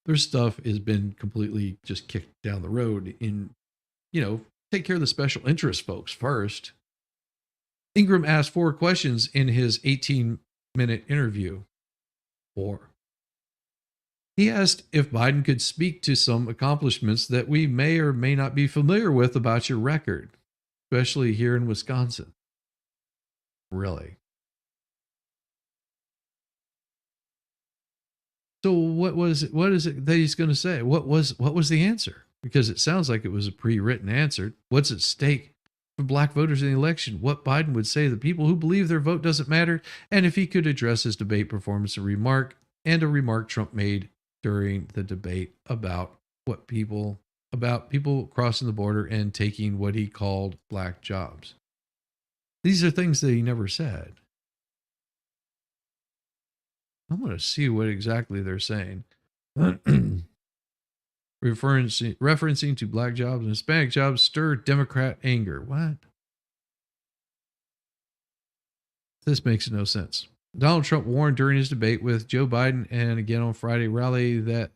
their stuff has been completely just kicked down the road in, take care of the special interest folks first. Ingram asked 4 questions in his 18-minute interview. 4. He asked if Biden could speak to some accomplishments that we may or may not be familiar with about your record, especially here in Wisconsin. Really? So what is it that he's going to say? What was the answer? Because it sounds like it was a pre-written answer. What's at stake for black voters in the election? What Biden would say to the people who believe their vote doesn't matter, and if he could address his debate performance, a remark Trump made during the debate about people crossing the border and taking what he called black jobs. These are things that he never said. I'm going to see what exactly they're saying. Referencing to black jobs and Hispanic jobs stir Democrat anger. What? This makes no sense. Donald Trump warned during his debate with Joe Biden and again on Friday rally that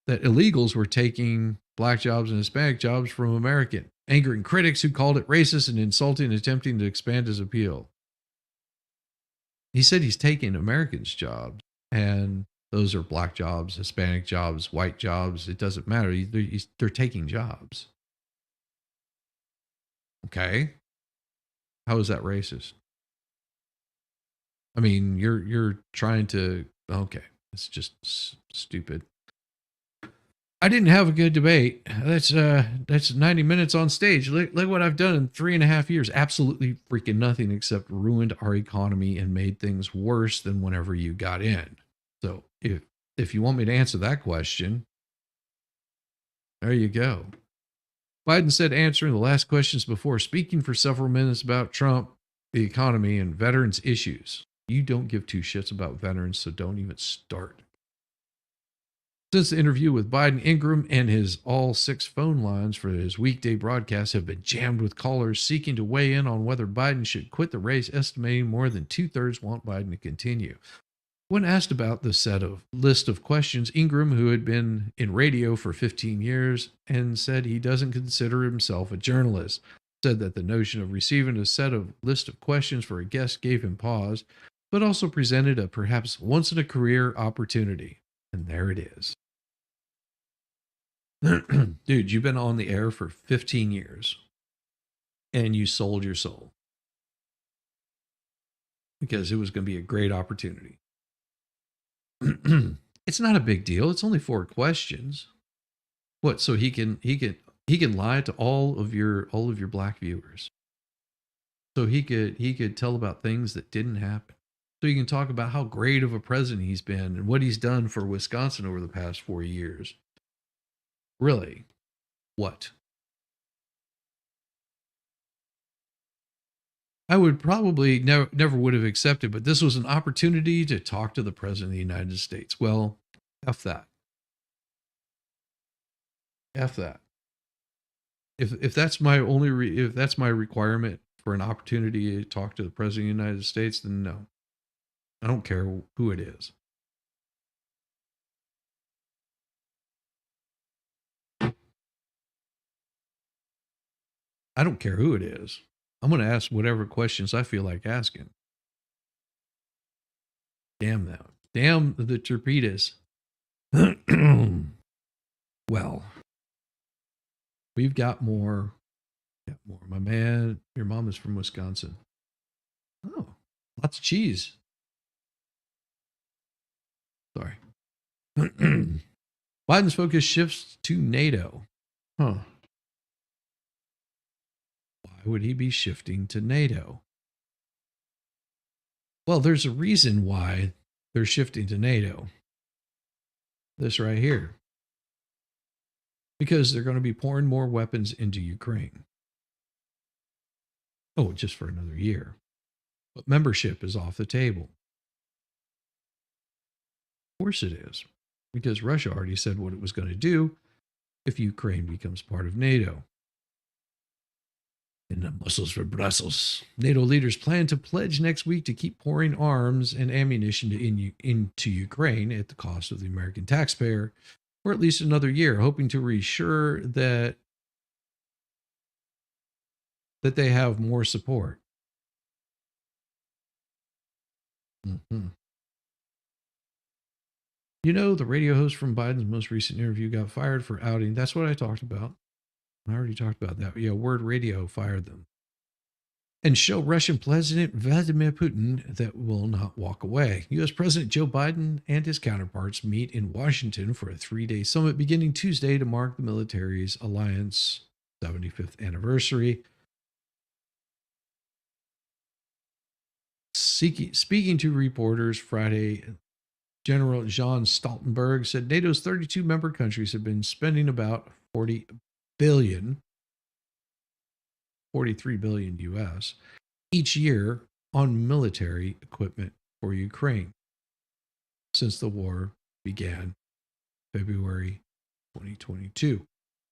illegals were taking black jobs and Hispanic jobs from Americans, angering critics who called it racist and insulting and attempting to expand his appeal. He said he's taking Americans' jobs, and those are black jobs, Hispanic jobs, white jobs. It doesn't matter. They're taking jobs. Okay. How is that racist? I mean, you're trying to, okay, it's just stupid. I didn't have a good debate. That's 90 minutes on stage. Look what I've done in 3.5 years. Absolutely freaking nothing except ruined our economy and made things worse than whenever you got in. So if you want me to answer that question, there you go. Biden said answering the last questions before speaking for several minutes about Trump, the economy, and veterans issues. You don't give 2 shits about veterans, so don't even start. Since the interview with Biden, Ingram and his all 6 phone lines for his weekday broadcast have been jammed with callers seeking to weigh in on whether Biden should quit the race, estimating more than 2/3 want Biden to continue. When asked about the list of questions, Ingram, who had been in radio for 15 years and said he doesn't consider himself a journalist, said that the notion of receiving a list of questions for a guest gave him pause, but also presented a perhaps once-in-a-career opportunity. And there it is. Dude, you've been on the air for 15 years and you sold your soul because it was going to be a great opportunity. It's not a big deal. It's only 4 questions. What? So he can lie to all of your black viewers. so he could tell about things that didn't happen. So he can talk about how great of a president he's been and what he's done for Wisconsin over the past 4 years. Really? What? I would probably never would have accepted, but this was an opportunity to talk to the president of the United States. Well, F that. F that. If that's my if that's my requirement for an opportunity to talk to the president of the United States, then no. I don't care who it is. I don't care who it is. I'm going to ask whatever questions I feel like asking. Damn that. Damn the torpedoes. Well, we've got more. Got more. My man, your mom is from Wisconsin. Oh, lots of cheese. Sorry. Biden's focus shifts to NATO. Huh. Why would he be shifting to NATO? Well, there's a reason why they're shifting to NATO. This right here. Because they're going to be pouring more weapons into Ukraine. Oh, just for another year. But membership is off the table. Of course it is. Because Russia already said what it was going to do if Ukraine becomes part of NATO. In the muscles for Brussels. NATO leaders plan to pledge next week to keep pouring arms and ammunition into Ukraine at the cost of the American taxpayer for at least another year, hoping to reassure that they have more support. Mm-hmm. You know, the radio host from Biden's most recent interview got fired for outing. That's what I talked about. I already talked about that. Yeah, Word Radio fired them. And show Russian President Vladimir Putin that will not walk away. U.S. President Joe Biden and his counterparts meet in Washington for a 3-day summit beginning Tuesday to mark the military's alliance 75th anniversary. Speaking to reporters Friday, General John Stoltenberg said NATO's 32 member countries have been spending about 43 billion US each year on military equipment for Ukraine since the war began February 2022.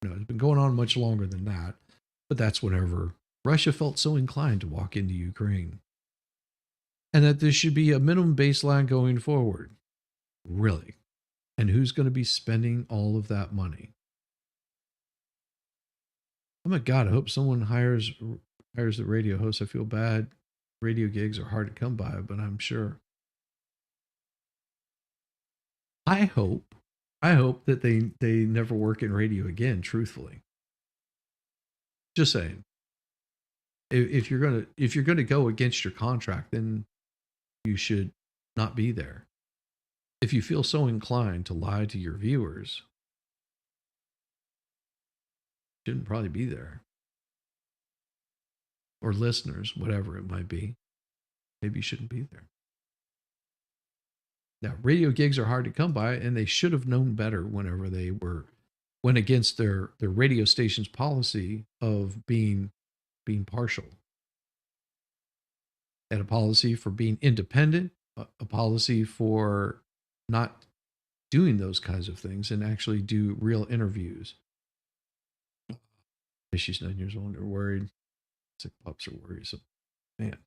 It's been going on much longer than that, but that's whenever Russia felt so inclined to walk into Ukraine. And that this should be a minimum baseline going forward. Really? And who's going to be spending all of that money? Oh my God, I hope someone hires the radio host. I feel bad. Radio gigs are hard to come by, but I'm sure. I hope that they never work in radio again, truthfully. Just saying. If you're gonna go against your contract, then you should not be there. If you feel so inclined to lie to your viewers, you shouldn't probably be there. Or listeners, whatever it might be. Maybe you shouldn't be there. Now, radio gigs are hard to come by, and they should have known better whenever they went against their radio station's policy of being partial. And a policy for being independent, a policy for not doing those kinds of things and actually do real interviews. She's 9 years old. They're worried. Sick pups are worrisome. Man.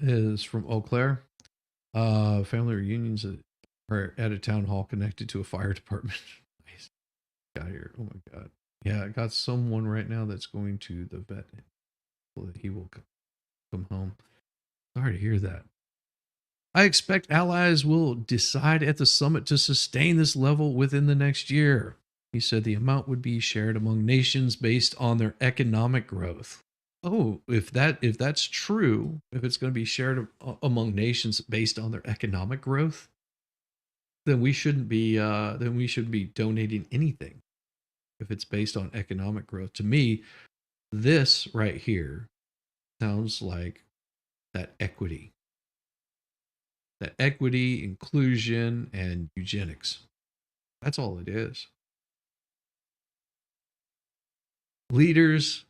Is from Eau Claire. Family reunions are at a town hall connected to a fire department. Nice. Got here. Oh my God. Yeah, I got someone right now that's going to the vet so that he will come home. Sorry to hear that. I expect allies will decide at the summit to sustain this level within the next year. He said the amount would be shared among nations based on their economic growth. Oh, if that's true, if it's going to be shared among nations based on their economic growth, then we shouldn't be donating anything if it's based on economic growth. To me, this right here Sounds like that equity. That equity, inclusion, and eugenics. That's all it is. Leaders.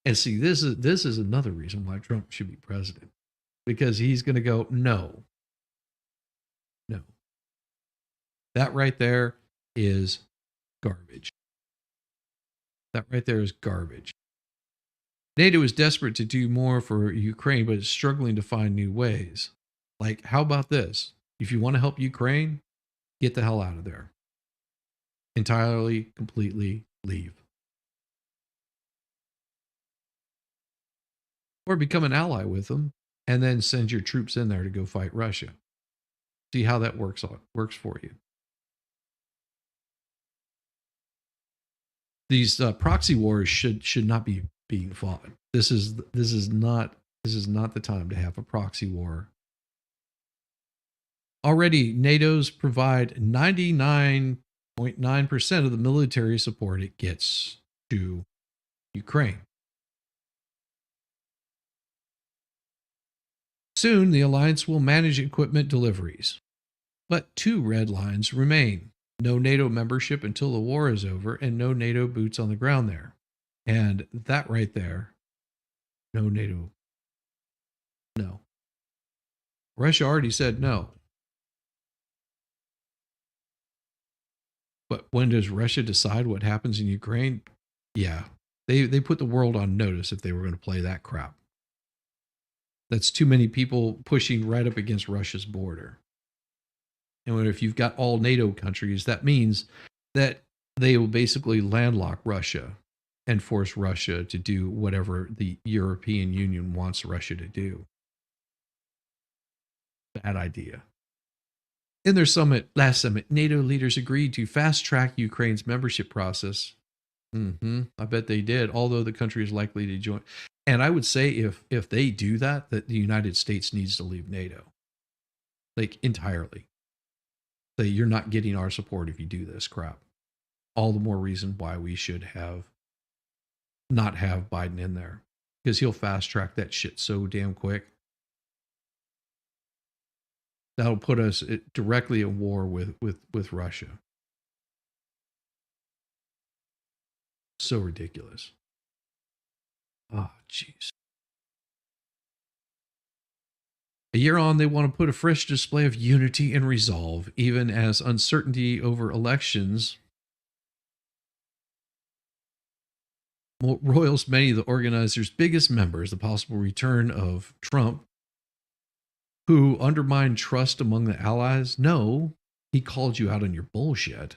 And see, this is another reason why Trump should be president. Because he's going to go, no. That right there is garbage. That right there is garbage. NATO is desperate to do more for Ukraine, but is struggling to find new ways. Like, how about this? If you want to help Ukraine, get the hell out of there. Entirely, completely leave. Or become an ally with them and then send your troops in there to go fight Russia. See how that works for you. These proxy wars should not be being fought. This is not the time to have a proxy war. Already, NATO's provide 99.9% of the military support it gets to Ukraine. Soon, the alliance will manage equipment deliveries. But two red lines remain. No NATO membership until the war is over, and no NATO boots on the ground there. And that right there, no NATO. No. Russia already said no. But when does Russia decide what happens in Ukraine? Yeah, they put the world on notice if they were going to play that crap. That's too many people pushing right up against Russia's border. And if you've got all NATO countries, that means that they will basically landlock Russia and force Russia to do whatever the European Union wants Russia to do. Bad idea. In their last summit, NATO leaders agreed to fast-track Ukraine's membership process. I bet they did, although the country is likely to join. And I would say if they do that the United States needs to leave NATO. Like, entirely. Say, you're not getting our support if you do this crap. All the more reason why we should not have Biden in there. Because he'll fast-track that shit so damn quick. That'll put us directly at war with Russia. So ridiculous. Oh, jeez. A year on, they want to put a fresh display of unity and resolve, even as uncertainty over elections roils many of the organizers' biggest members. The possible return of Trump, who undermined trust among the allies. No, he called you out on your bullshit.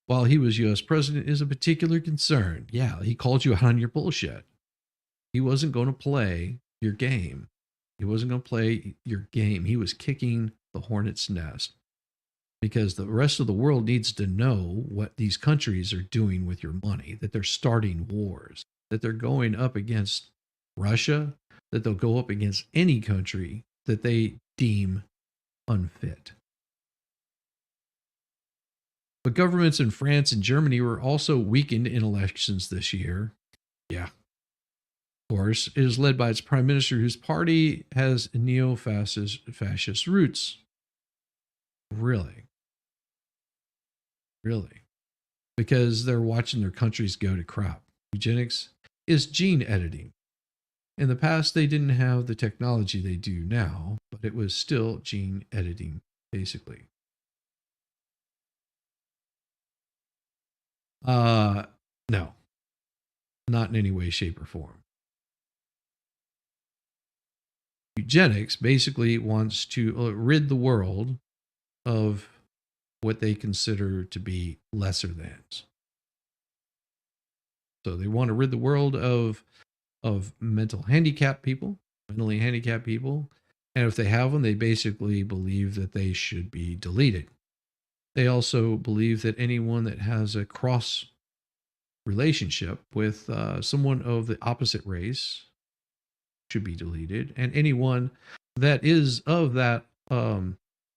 While he was U.S. president, is a particular concern. Yeah, he called you out on your bullshit. He wasn't going to play your game. He wasn't going to play your game. He was kicking the hornet's nest because the rest of the world needs to know what these countries are doing with your money, that they're starting wars, that they're going up against Russia, that they'll go up against any country that they deem unfit. But governments in France and Germany were also weakened in elections this year. Yeah. Of course, it is led by its prime minister, whose party has neo-fascist roots. Really? Because they're watching their countries go to crap. Eugenics is gene editing. In the past, they didn't have the technology they do now, but it was still gene editing, basically. No. Not in any way, shape, or form. Eugenics basically wants to rid the world of what they consider to be lesser thans. So they want to rid the world of mentally handicapped people. And if they have them, they basically believe that they should be deleted. They also believe that anyone that has a cross relationship with someone of the opposite race should be deleted, and anyone that is of that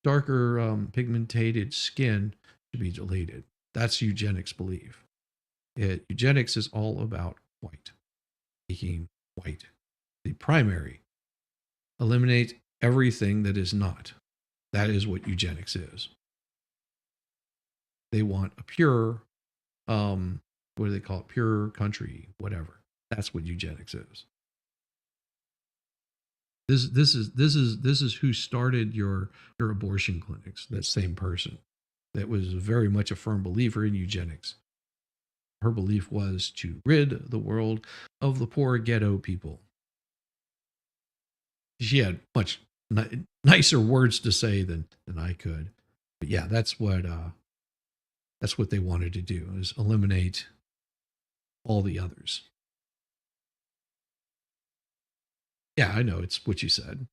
darker pigmented skin should be deleted. That's eugenics belief. Eugenics is all about white, making white the primary. Eliminate everything that is not. That is what eugenics is. They want a pure, what do they call it? Pure country, whatever. That's what eugenics is. This is who started your abortion clinics. That same person that was very much a firm believer in eugenics. Her belief was to rid the world of the poor ghetto people. She had much nicer words to say than I could, but yeah, that's what they wanted to do, is eliminate all the others. Yeah, I know, it's what you said.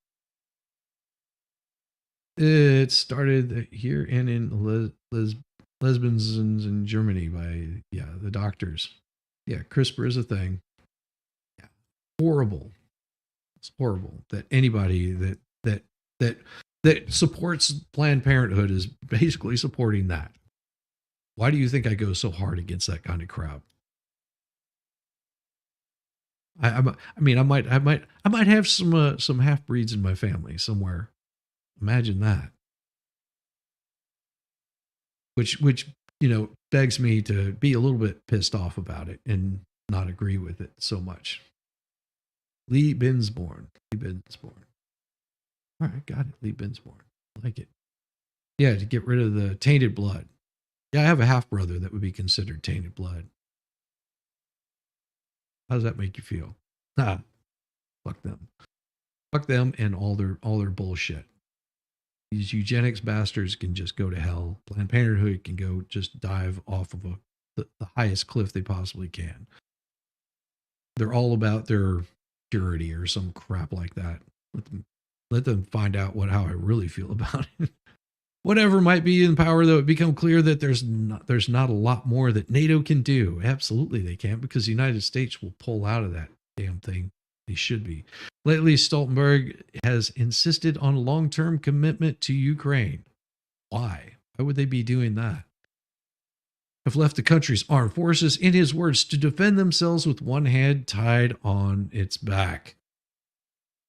It started here and in Lesbians in Germany by the doctors. Yeah, CRISPR is a thing. Yeah, horrible. It's horrible that anybody that supports Planned Parenthood is basically supporting that. Why do you think I go so hard against that kind of crap? I might have some half breeds in my family somewhere. Imagine that. Which begs me to be a little bit pissed off about it and not agree with it so much. Lee Binsborn. All right, got it. Lee Binsborn. I like it. Yeah, to get rid of the tainted blood. Yeah, I have a half brother that would be considered tainted blood. How does that make you feel? Fuck them. Fuck them and all their bullshit. These eugenics bastards can just go to hell. Planned Parenthood can go just dive off of the highest cliff they possibly can. They're all about their purity or some crap like that. Let them find out how I really feel about it. Whatever might be in power, though, it become clear that there's not a lot more that NATO can do. Absolutely they can't, because the United States will pull out of that damn thing. They should be. Lately, Stoltenberg has insisted on a long-term commitment to Ukraine. Why? Why would they be doing that? Have left the country's armed forces, in his words, to defend themselves with one hand tied on its back.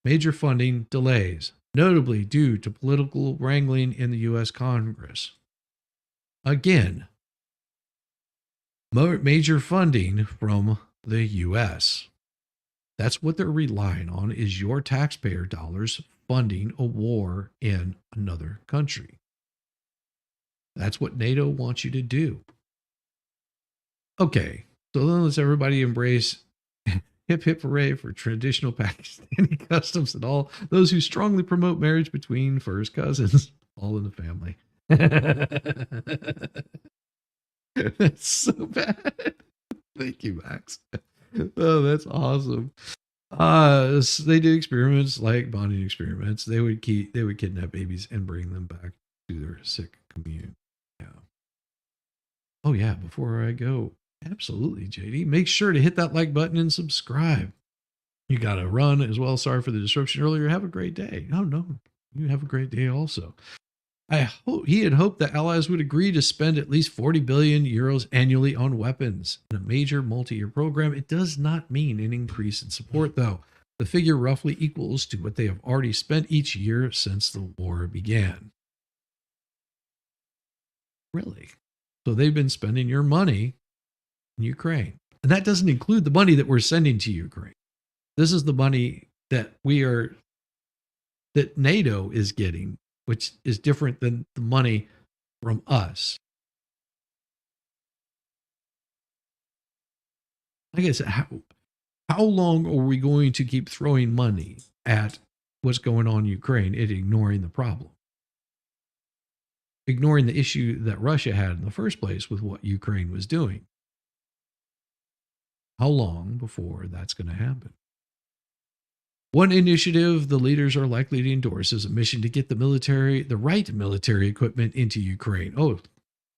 Major funding delays, notably due to political wrangling in the U.S. Congress. Again, major funding from the U.S. That's what they're relying on, is your taxpayer dollars funding a war in another country. That's what NATO wants you to do. Okay, so then let's everybody embrace hip hip hooray for traditional Pakistani customs and all those who strongly promote marriage between first cousins, all in the family. That's so bad. Thank you, Max. Oh, that's awesome. They did experiments like bonding experiments. They would kidnap babies and bring them back to their sick commune. Yeah. Oh yeah, before I go, absolutely, JD. Make sure to hit that like button and subscribe. You got to run as well. Sorry for the disruption earlier. Have a great day. Oh, no. You have a great day also. He had hoped that allies would agree to spend at least 40 billion euros annually on weapons in a major multi-year program. It does not mean an increase in support, though. The figure roughly equals to what they have already spent each year since the war began. Really? So they've been spending your money in Ukraine. And that doesn't include the money that we're sending to Ukraine. This is the money that that NATO is getting, which is different than the money from us. Like I said, how long are we going to keep throwing money at what's going on in Ukraine and ignoring the problem? Ignoring the issue that Russia had in the first place with what Ukraine was doing. How long before that's going to happen? One initiative the leaders are likely to endorse is a mission to get the right military equipment into Ukraine. Oh,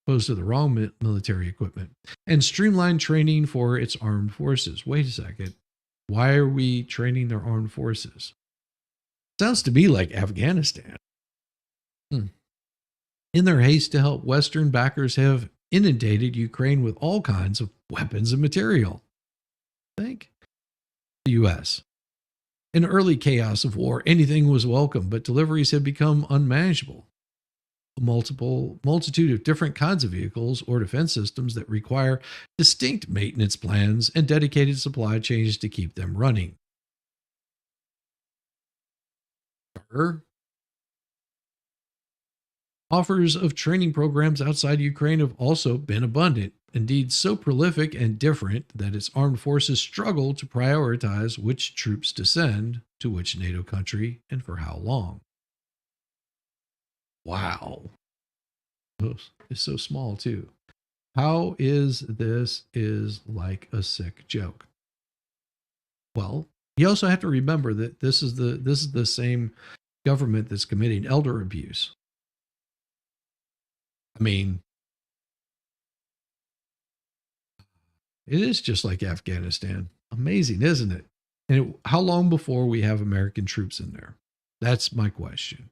opposed to the wrong military equipment. And streamline training for its armed forces. Wait a second. Why are we training their armed forces? Sounds to me like Afghanistan. In their haste to help, Western backers have inundated Ukraine with all kinds of weapons and material. Think the U.S. In early chaos of war, anything was welcome, but deliveries had become unmanageable. A multitude of different kinds of vehicles or defense systems that require distinct maintenance plans and dedicated supply chains to keep them running. Offers of training programs outside Ukraine have also been abundant, indeed so prolific and different that its armed forces struggle to prioritize which troops to send to which NATO country and for how long. Wow. It's so small too. How is this is like a sick joke? Well, you also have to remember that this is the same government that's committing elder abuse. I mean, it is just like Afghanistan. Amazing, isn't it? And how long before we have American troops in there? That's my question.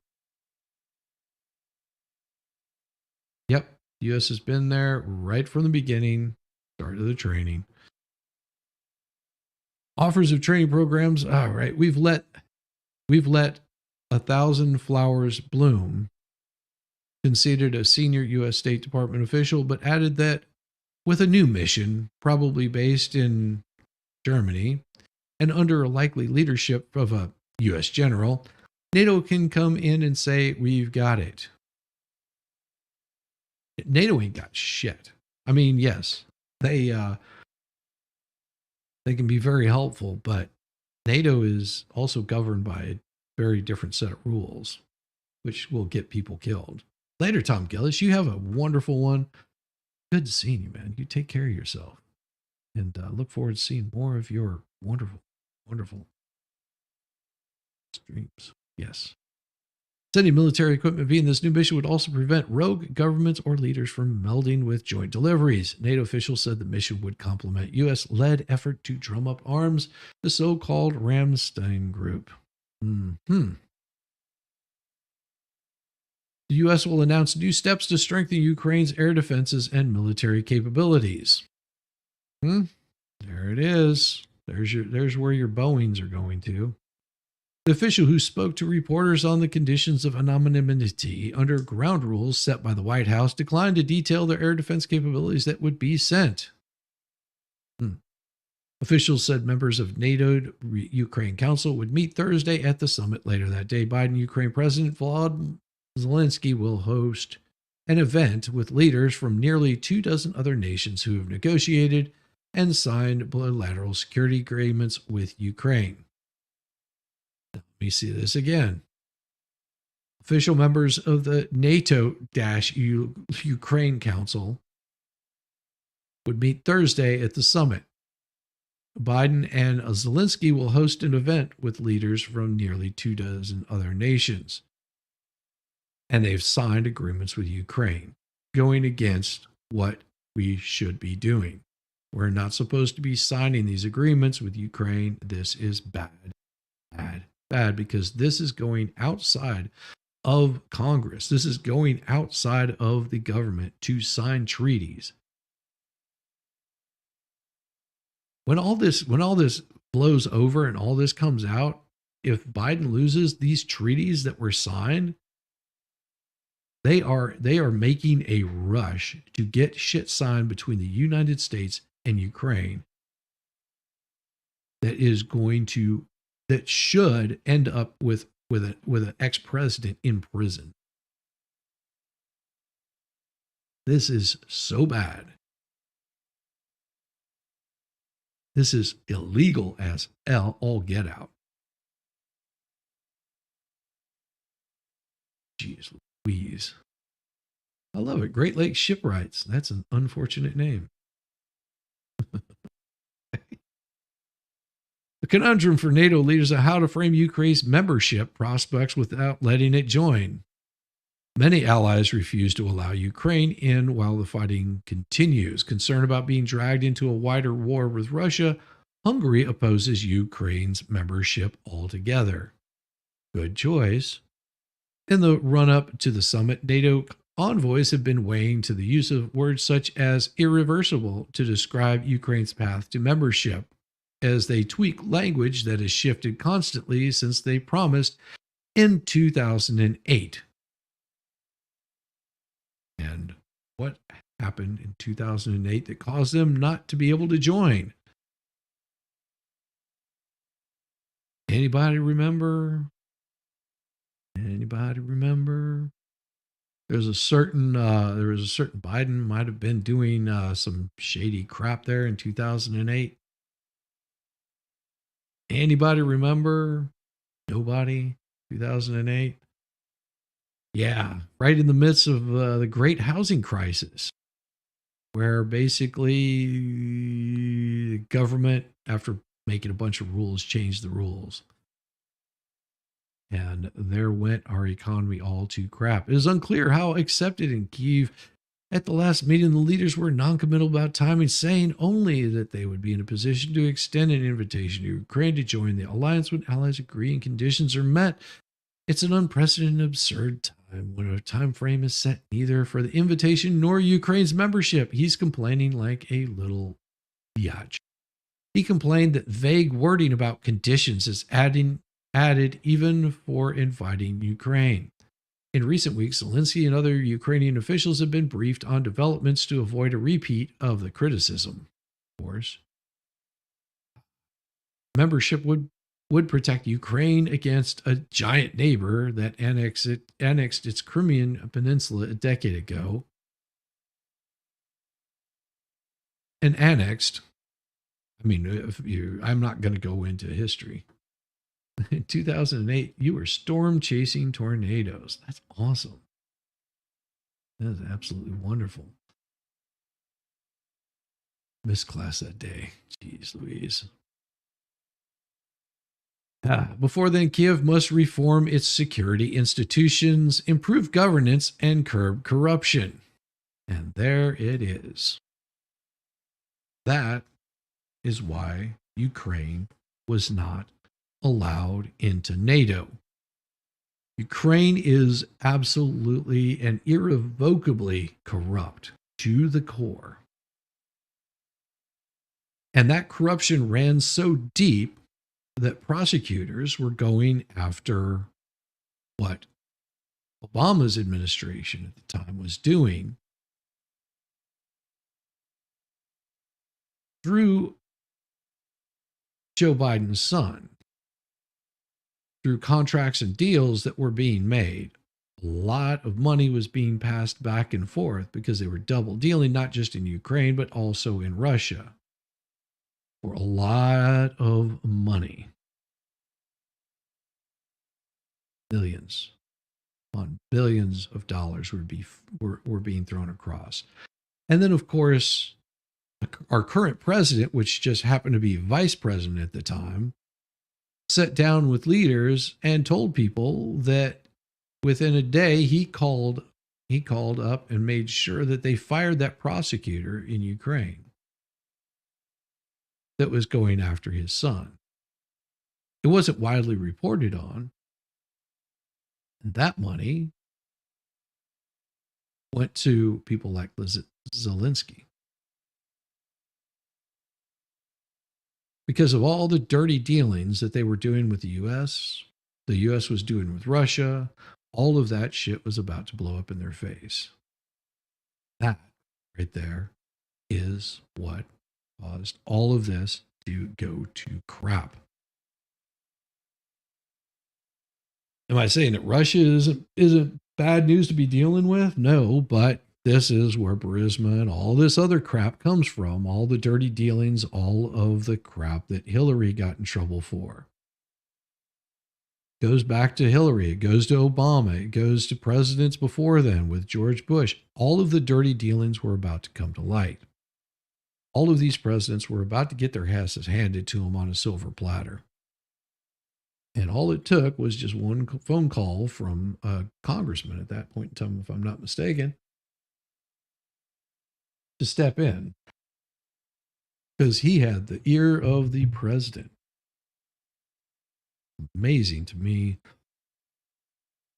Yep, the U.S. has been there right from the beginning, start of the training. Offers of training programs. All right, we've let 1,000 flowers bloom, conceded a senior U.S. State Department official, but added that with a new mission, probably based in Germany, and under a likely leadership of a U.S. general, NATO can come in and say, we've got it. NATO ain't got shit. I mean, yes, they can be very helpful, but NATO is also governed by a very different set of rules, which will get people killed. Later, Tom Gillis, you have a wonderful one. Good seeing you, man. You take care of yourself. And look forward to seeing more of your wonderful, wonderful streams. Yes. Sending military equipment via this new mission would also prevent rogue governments or leaders from melding with joint deliveries. NATO officials said the mission would complement U.S.-led effort to drum up arms, the so-called Ramstein Group. The U.S. will announce new steps to strengthen Ukraine's air defenses and military capabilities. There it is. There's where your Boeings are going to. The official who spoke to reporters on the conditions of anonymity under ground rules set by the White House declined to detail the air defense capabilities that would be sent. Officials said members of NATO Ukraine Council would meet Thursday at the summit later that day. Biden Ukraine President Volodymyr Zelensky will host an event with leaders from nearly 24 other nations who have negotiated and signed bilateral security agreements with Ukraine. Let me see this again. Official members of the NATO-Ukraine Council would meet Thursday at the summit. Biden and Zelensky will host an event with leaders from nearly 24 other nations. And they've signed agreements with Ukraine, going against what we should be doing. We're not supposed to be signing these agreements with Ukraine. This is bad, bad, bad, because this is going outside of Congress. This is going outside of the government to sign treaties. When all this blows over and all this comes out, if Biden loses these treaties that were signed, they are making a rush to get shit signed between the United States and Ukraine that should end up with an ex-president in prison. This is so bad. This is illegal as all get out. Jeez Louise. I love it. Great Lakes Shipwrights. That's an unfortunate name. The conundrum for NATO leaders is how to frame Ukraine's membership prospects without letting it join. Many allies refuse to allow Ukraine in while the fighting continues. Concerned about being dragged into a wider war with Russia, Hungary opposes Ukraine's membership altogether. Good choice. In the run-up to the summit, NATO envoys have been weighing to the use of words such as irreversible to describe Ukraine's path to membership, as they tweak language that has shifted constantly since they promised in 2008. And what happened in 2008 that caused them not to be able to join? Anybody remember? Anybody remember? There was a certain Biden might have been doing some shady crap there in 2008. Anybody remember? Nobody? 2008? Yeah, right in the midst of the great housing crisis, where basically the government, after making a bunch of rules, changed the rules. And there went our economy all to crap. It is unclear how accepted in Kyiv. At the last meeting, the leaders were noncommittal about timing, saying only that they would be in a position to extend an invitation to Ukraine to join the alliance when allies agree and conditions are met. It's an unprecedented, absurd time when a time frame is set neither for the invitation nor Ukraine's membership. He's complaining like a little biatch. He complained that vague wording about conditions is added even for inviting Ukraine. In recent weeks, Zelensky and other Ukrainian officials have been briefed on developments to avoid a repeat of the criticism. Of course, membership would protect Ukraine against a giant neighbor that annexed its Crimean peninsula a decade ago. And annexed, I'm not going to go into history. In 2008, you were storm chasing tornadoes. That's awesome. That is absolutely wonderful. Missed class that day. Jeez Louise. Before then, Kiev must reform its security institutions, improve governance, and curb corruption. And there it is. That is why Ukraine was not allowed into NATO. Ukraine is absolutely and irrevocably corrupt to the core. And that corruption ran so deep that prosecutors were going after what Obama's administration at the time was doing through Joe Biden's son, through contracts and deals that were being made. A lot of money was being passed back and forth because they were double dealing, not just in Ukraine, but also in Russia, for a lot of money. Millions on billions of dollars were being thrown across. And then, of course, our current president, which just happened to be vice president at the time, sat down with leaders and told people that within a day he called up and made sure that they fired that prosecutor in Ukraine that was going after his son. It wasn't widely reported on. And that money went to people like Zelensky. Because of all the dirty dealings that they were doing with the U.S. was doing with Russia, all of that shit was about to blow up in their face. That right there is what caused all of this to go to crap. Am I saying that Russia isn't bad news to be dealing with? No, but this is where Burisma and all this other crap comes from. All the dirty dealings, all of the crap that Hillary got in trouble for. It goes back to Hillary. It goes to Obama. It goes to presidents before then with George Bush. All of the dirty dealings were about to come to light. All of these presidents were about to get their asses handed to them on a silver platter. And all it took was just one phone call from a congressman at that point in time, if I'm not mistaken, to step in, because he had the ear of the president. Amazing to me,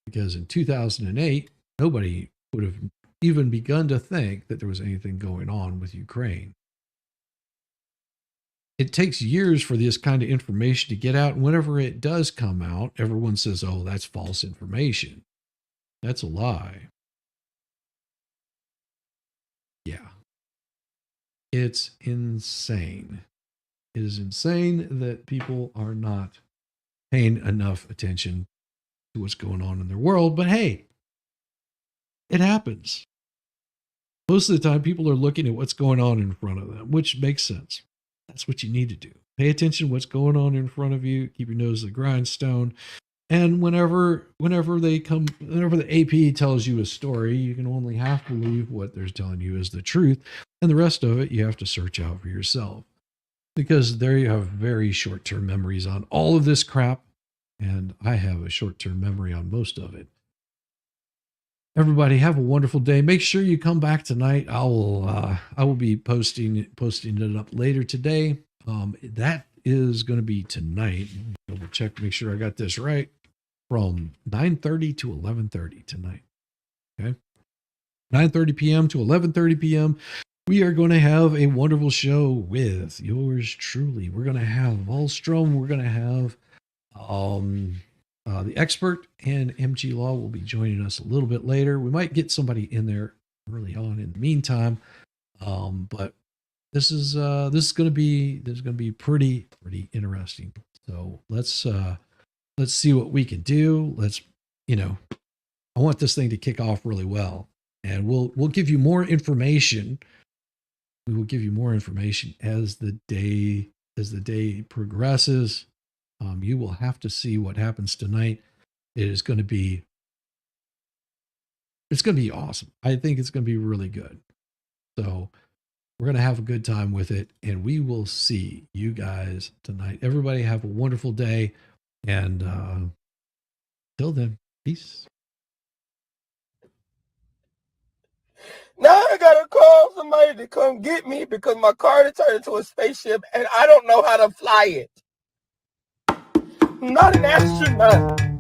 because in 2008, nobody would have even begun to think that there was anything going on with Ukraine. It takes years for this kind of information to get out. And whenever it does come out, everyone says, oh, that's false information. That's a lie. Yeah. It's insane. It is insane that people are not paying enough attention to what's going on in their world. But hey, it happens. Most of the time, people are looking at what's going on in front of them, which makes sense. That's what you need to do. Pay attention to what's going on in front of you. Keep your nose to the grindstone. And whenever the AP tells you a story, you can only half believe what they're telling you is the truth. And the rest of it, you have to search out for yourself. Because there you have very short-term memories on all of this crap. And I have a short-term memory on most of it. Everybody have a wonderful day. Make sure you come back tonight. I will be posting it up later today. That is going to be tonight. Double check, make sure I got this right. From 9:30 to 11:30 tonight. Okay, 9:30 p.m. to 11:30 p.m. We are going to have a wonderful show with yours truly. We're going to have Volstrom. We're going to have the expert, and MG Law will be joining us a little bit later. We might get somebody in there early on in the meantime, but this is going to be pretty interesting. So let's see what we can do. I want this thing to kick off really well, and we'll give you more information. We will give you more information as the day progresses. You will have to see what happens tonight. It's going to be awesome. I think it's going to be really good. So we're going to have a good time with it, and we will see you guys tonight. Everybody have a wonderful day, and till then, peace. Now I gotta call somebody to come get me because my car turned into a spaceship and I don't know how to fly it. I'm not an astronaut.